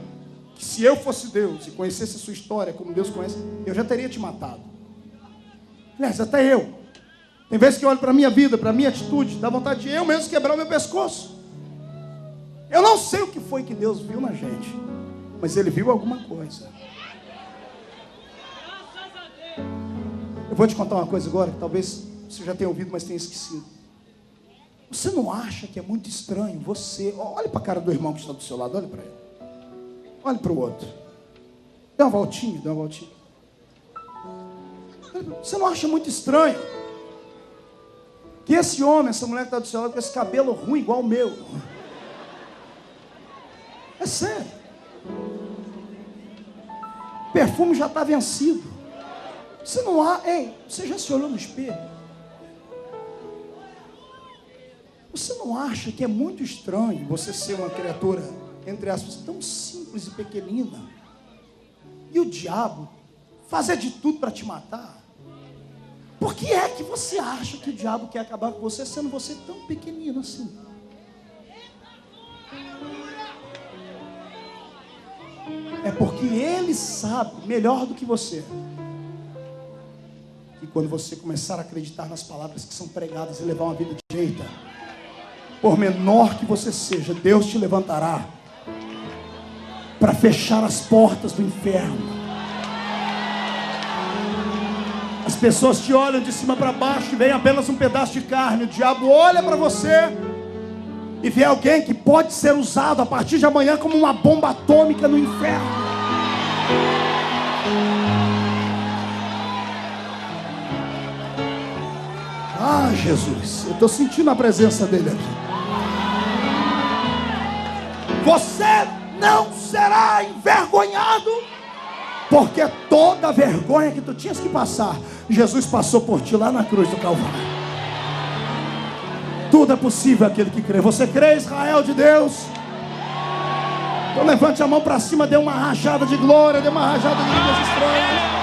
Speaker 1: que, se eu fosse Deus e conhecesse a sua história como Deus conhece, eu já teria te matado. Aliás, até eu. Tem vezes que eu olho para a minha vida, para a minha atitude, dá vontade de eu mesmo quebrar o meu pescoço. Eu não sei o que foi que Deus viu na gente, mas Ele viu alguma coisa. Eu vou te contar uma coisa agora, que talvez você já tenha ouvido, mas tenha esquecido. Você não acha que é muito estranho você... Olhe para a cara do irmão que está do seu lado, olhe para ele. Olhe para o outro. Dê uma voltinha, dê uma voltinha. Você não acha muito estranho que esse homem, essa mulher que está do seu lado, com esse cabelo ruim igual o meu. É sério. O perfume já está vencido. Você não há... Ei, você já se olhou no espelho? Você não acha que é muito estranho você ser uma criatura, entre aspas, tão simples e pequenina, e o diabo fazer de tudo para te matar? Por que é que você acha que o diabo quer acabar com você, sendo você tão pequenino assim? É porque ele sabe, melhor do que você, que quando você começar a acreditar nas palavras que são pregadas e levar uma vida direita, por menor que você seja, Deus te levantará para fechar as portas do inferno. As pessoas te olham de cima para baixo e veem apenas um pedaço de carne. O diabo olha para você e vê alguém que pode ser usado a partir de amanhã como uma bomba atômica no inferno. Ah, Jesus, eu estou sentindo a presença dele aqui. Você não será envergonhado, porque toda a vergonha que tu tinhas que passar, Jesus passou por ti lá na cruz do Calvário. Tudo é possível aquele que crê. Você crê, Israel de Deus? Então levante a mão para cima, dê uma rajada de glória, dê uma rajada de línguas estranhas.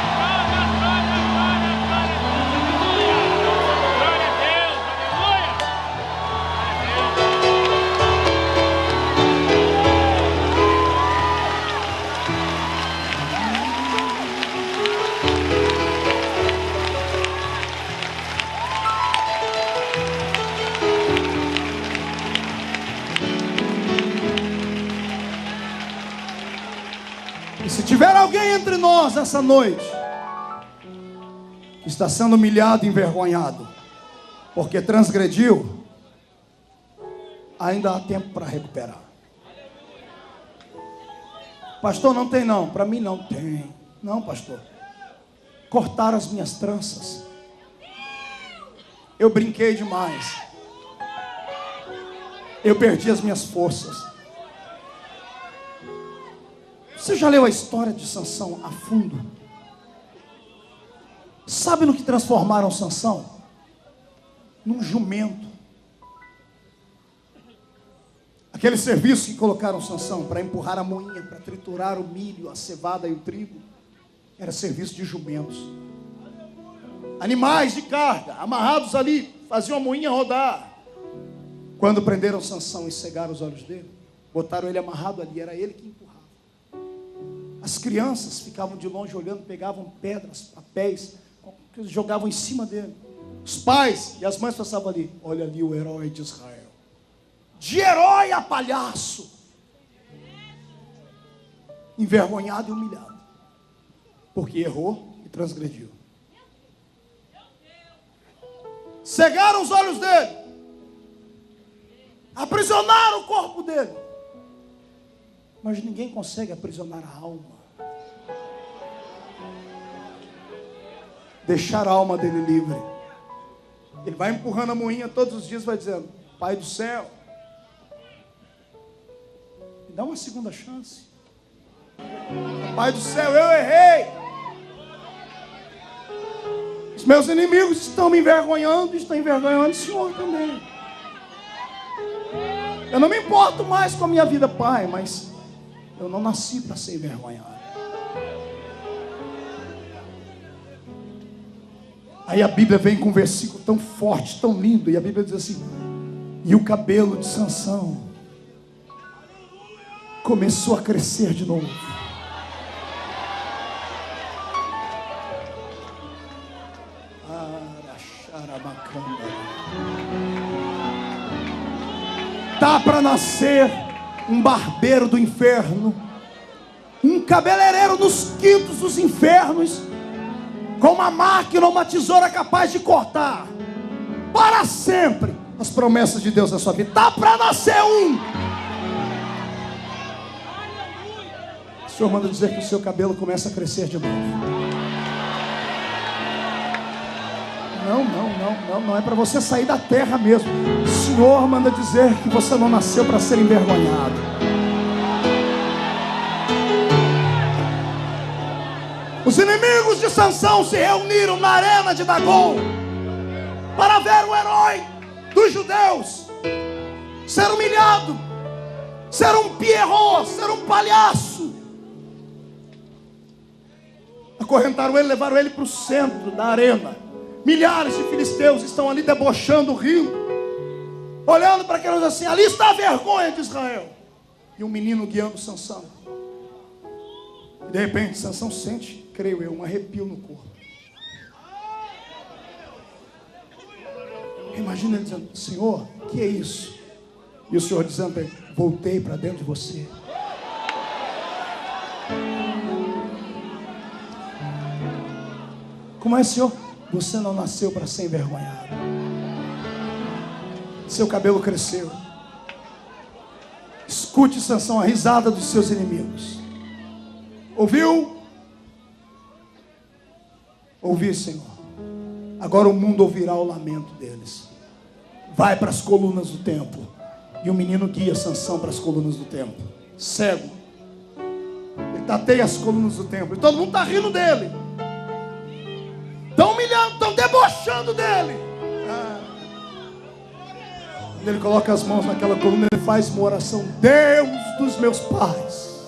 Speaker 1: Se tiver alguém entre nós essa noite que está sendo humilhado e envergonhado porque transgrediu, ainda há tempo para recuperar. Pastor, não tem não. Para mim não tem. Não, pastor. Cortaram as minhas tranças. Eu brinquei demais. Eu perdi as minhas forças. Você já leu a história de Sansão a fundo? Sabe no que transformaram Sansão? Num jumento. Aquele serviço que colocaram Sansão para empurrar a moinha, para triturar o milho, a cevada e o trigo, era serviço de jumentos. Animais de carga, amarrados ali, faziam a moinha rodar. Quando prenderam Sansão e cegaram os olhos dele, botaram ele amarrado ali, era ele que empurrava. As crianças ficavam de longe olhando, pegavam pedras, papéis, jogavam em cima dele. Os pais e as mães passavam ali. Olha ali o herói de Israel. De herói a palhaço. Envergonhado e humilhado. Porque errou e transgrediu. Cegaram os olhos dele. Aprisionaram o corpo dele. Mas ninguém consegue aprisionar a alma. Deixar a alma dele livre. Ele vai empurrando a moinha todos os dias, vai dizendo: Pai do céu, me dá uma segunda chance. Pai do céu, eu errei. Os meus inimigos estão me envergonhando, estão envergonhando o Senhor também. Eu não me importo mais com a minha vida, Pai, mas eu não nasci para ser envergonhado. Aí a Bíblia vem com um versículo tão forte, tão lindo. E a Bíblia diz assim: e o cabelo de Sansão começou a crescer de novo. Tá para nascer um barbeiro do inferno, um cabeleireiro nos quintos dos infernos, com uma máquina ou uma tesoura capaz de cortar para sempre as promessas de Deus na sua vida. Tá para nascer um. O Senhor manda dizer que o seu cabelo começa a crescer de novo. Não é para você sair da terra mesmo. O Senhor manda dizer que você não nasceu para ser envergonhado. Os inimigos de Sansão se reuniram na arena de Dagom para ver o herói dos judeus ser humilhado, ser um pierrot, ser um palhaço. Acorrentaram ele, levaram ele para o centro da arena. Milhares de filisteus estão ali debochando, rindo, olhando para aqueles assim. Ali está a vergonha de Israel. E um menino guiando Sansão. E de repente Sansão sente, creio eu, um arrepio no corpo. Imagina ele dizendo: Senhor, o que é isso? E o Senhor dizendo para ele: voltei para dentro de você. Como é, Senhor? Você não nasceu para ser envergonhado. Seu cabelo cresceu. Escute, Sansão, a risada dos seus inimigos. Ouviu? Ouvi, Senhor. Agora o mundo ouvirá o lamento deles. Vai para as colunas do templo. E o menino guia Sansão para as colunas do templo. Cego. Ele tateia as colunas do templo. E todo mundo está rindo dele. Estão humilhando, estão debochando dele. Quando ele coloca as mãos naquela coluna, ele faz uma oração: Deus dos meus pais,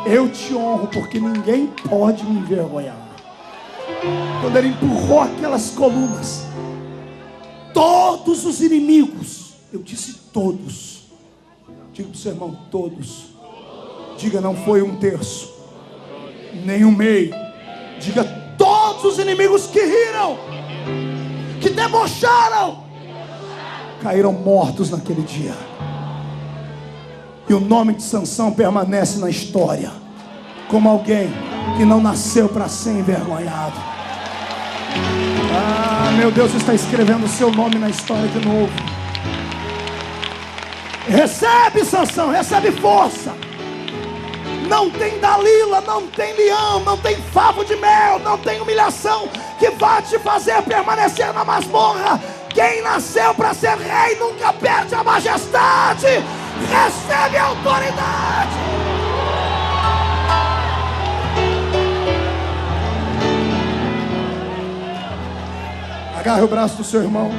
Speaker 1: eu te honro, porque ninguém pode me envergonhar. Quando ele empurrou aquelas colunas, todos os inimigos, eu disse todos, diga para o seu irmão: todos. Diga: não foi um terço, nem um meio. Diga: todos os inimigos que riram, que debocharam, caíram mortos naquele dia. E o nome de Sansão permanece na história como alguém que não nasceu para ser envergonhado. Meu Deus está escrevendo o seu nome na história de novo. Recebe, Sansão, recebe força. Não tem Dalila, não tem leão, não tem favo de mel, não tem humilhação que vá te fazer permanecer na masmorra. Quem nasceu para ser rei nunca perde a majestade. Recebe a autoridade. Agarre o braço do seu irmão.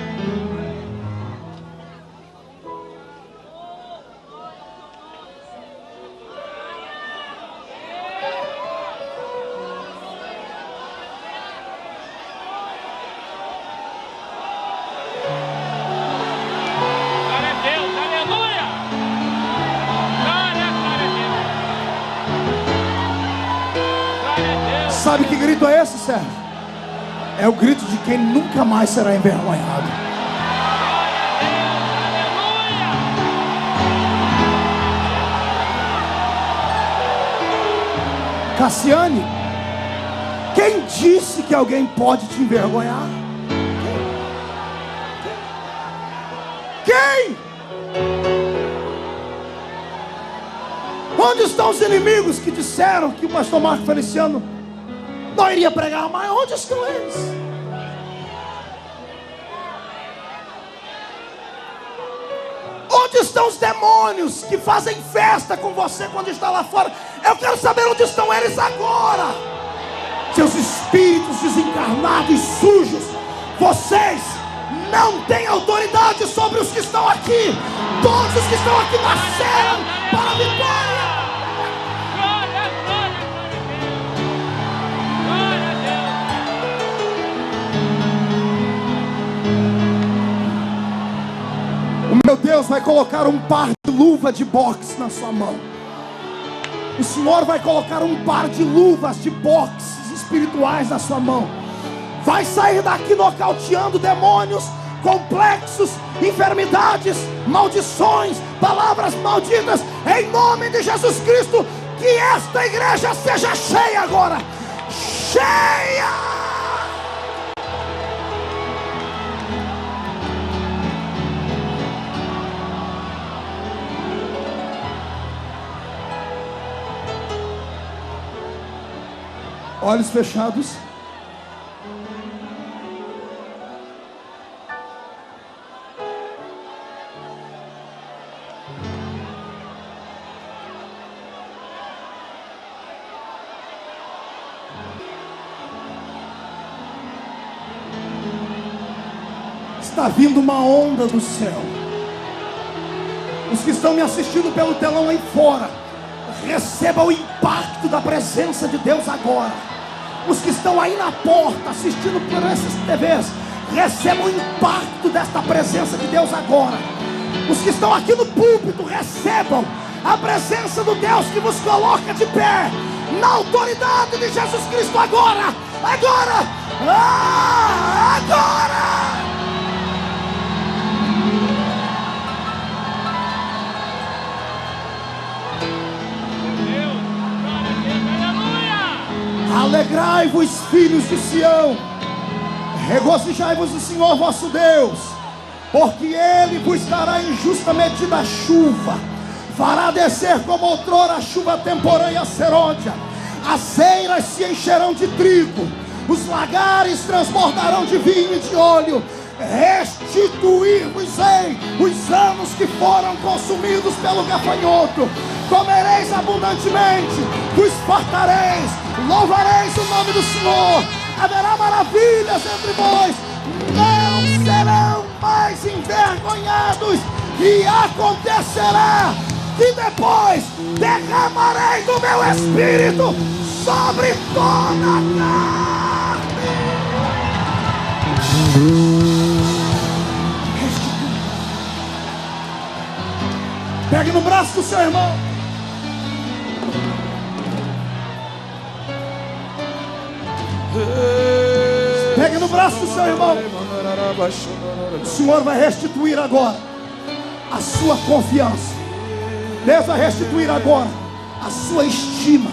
Speaker 1: Sabe que grito é esse, Sérgio? É o grito de quem nunca mais será envergonhado. Cassiane, quem disse que alguém pode te envergonhar? Quem? Onde estão os inimigos que disseram que o pastor Marco Feliciano não iria pregar mais? Onde estão eles? Onde estão os demônios que fazem festa com você quando está lá fora? Eu quero saber onde estão eles agora. Seus espíritos desencarnados e sujos, vocês não têm autoridade sobre os que estão aqui. Todos os que estão aqui nasceram para a vitória. Meu Deus vai colocar um par de luva de boxe na sua mão. O Senhor vai colocar um par de luvas de boxe espirituais na sua mão. Vai sair daqui nocauteando demônios, complexos, enfermidades, maldições, palavras malditas, em nome de Jesus Cristo. Que esta igreja seja cheia agora. Cheia! Olhos fechados. Está vindo uma onda do céu. Os que estão me assistindo pelo telão aí fora, receba o impacto da presença de Deus agora. Os que estão aí na porta assistindo por essas TVs, recebam o impacto desta presença de Deus agora. Os que estão aqui no púlpito, recebam a presença do Deus que vos coloca de pé, na autoridade de Jesus Cristo agora, agora, agora. Alegrai-vos, filhos de Sião, regozijai-vos do Senhor vosso Deus, porque Ele vos dará em justa medida a chuva, fará descer como outrora a chuva temporânea serôdia, as eiras se encherão de trigo, os lagares transbordarão de vinho e de óleo. Restituir-vos-ei os anos que foram consumidos pelo gafanhoto. Comereis abundantemente, vos fartareis, louvareis o nome do Senhor. Haverá maravilhas entre vós, não serão mais envergonhados. E acontecerá que depois derramarei do meu espírito sobre toda a carne. Pegue no braço do seu irmão. Pegue no braço do seu irmão. O Senhor vai restituir agora a sua confiança. Deus vai restituir agora a sua estima.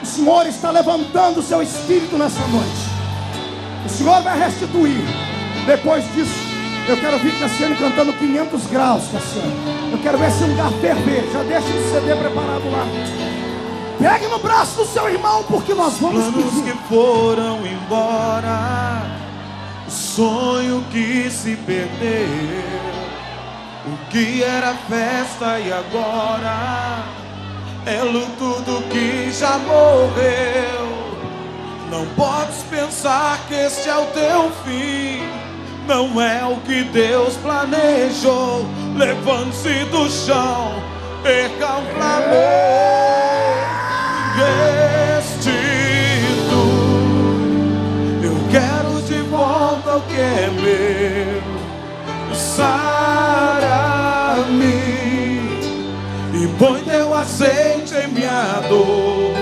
Speaker 1: O Senhor está levantando o seu espírito nessa noite. O Senhor vai restituir. Depois disso, eu quero vir Cassiano cantando 500 graus, Cassiano. Eu quero ver esse lugar ferver. Já deixa o CD preparado lá. Pegue no braço do seu irmão, porque nós vamos
Speaker 2: pedir. Planos que foram embora, o sonho que se perdeu, o que era festa e agora é luto do que já morreu. Não podes pensar que este é o teu fim, não é o que Deus planejou. Levante-se do chão, perca o clamor, restitui. Eu quero de volta o que é meu. Sara-me e põe teu azeite em minha dor.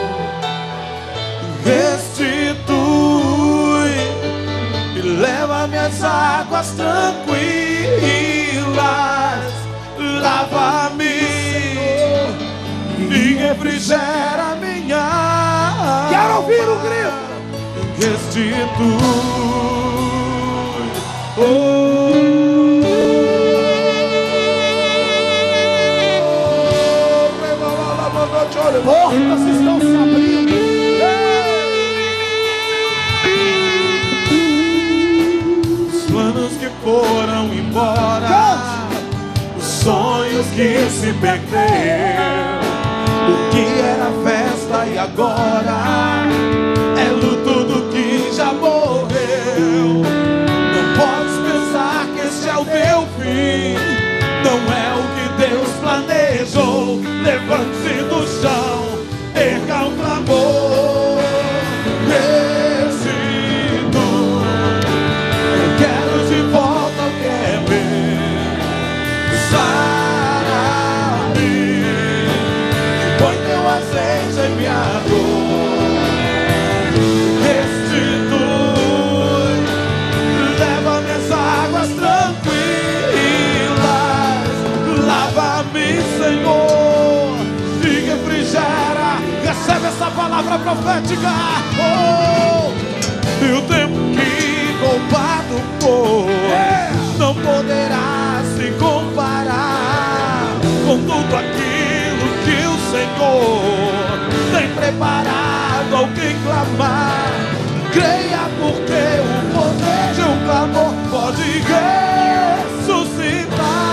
Speaker 2: Restitui e leva-me às águas tranquilas. Lava-me e refrigera minha alma.
Speaker 1: Quero ouvir o grito.
Speaker 2: Restitui.
Speaker 1: Portas estão se abrindo.
Speaker 2: Os planos que foram embora, os sonhos que se perderam, o que era festa e agora é luto do que já morreu. Não podes pensar que este é o teu fim, não é o que Deus planejou. Levante-se do chão, erga o clamor, restitui. Eu quero de volta o que é meu. Sara-me e põe teu azeite em minha dor. Restitui, leva-me às águas tranquilas. Lava-me, Senhor, recebe essa palavra profética. E o tempo que roubado for não poderá se comparar com tudo aquilo que o Senhor tem preparado ao que clamar. Creia, porque o poder de um clamor pode ressuscitar.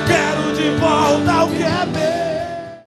Speaker 2: quero de volta o que é meu.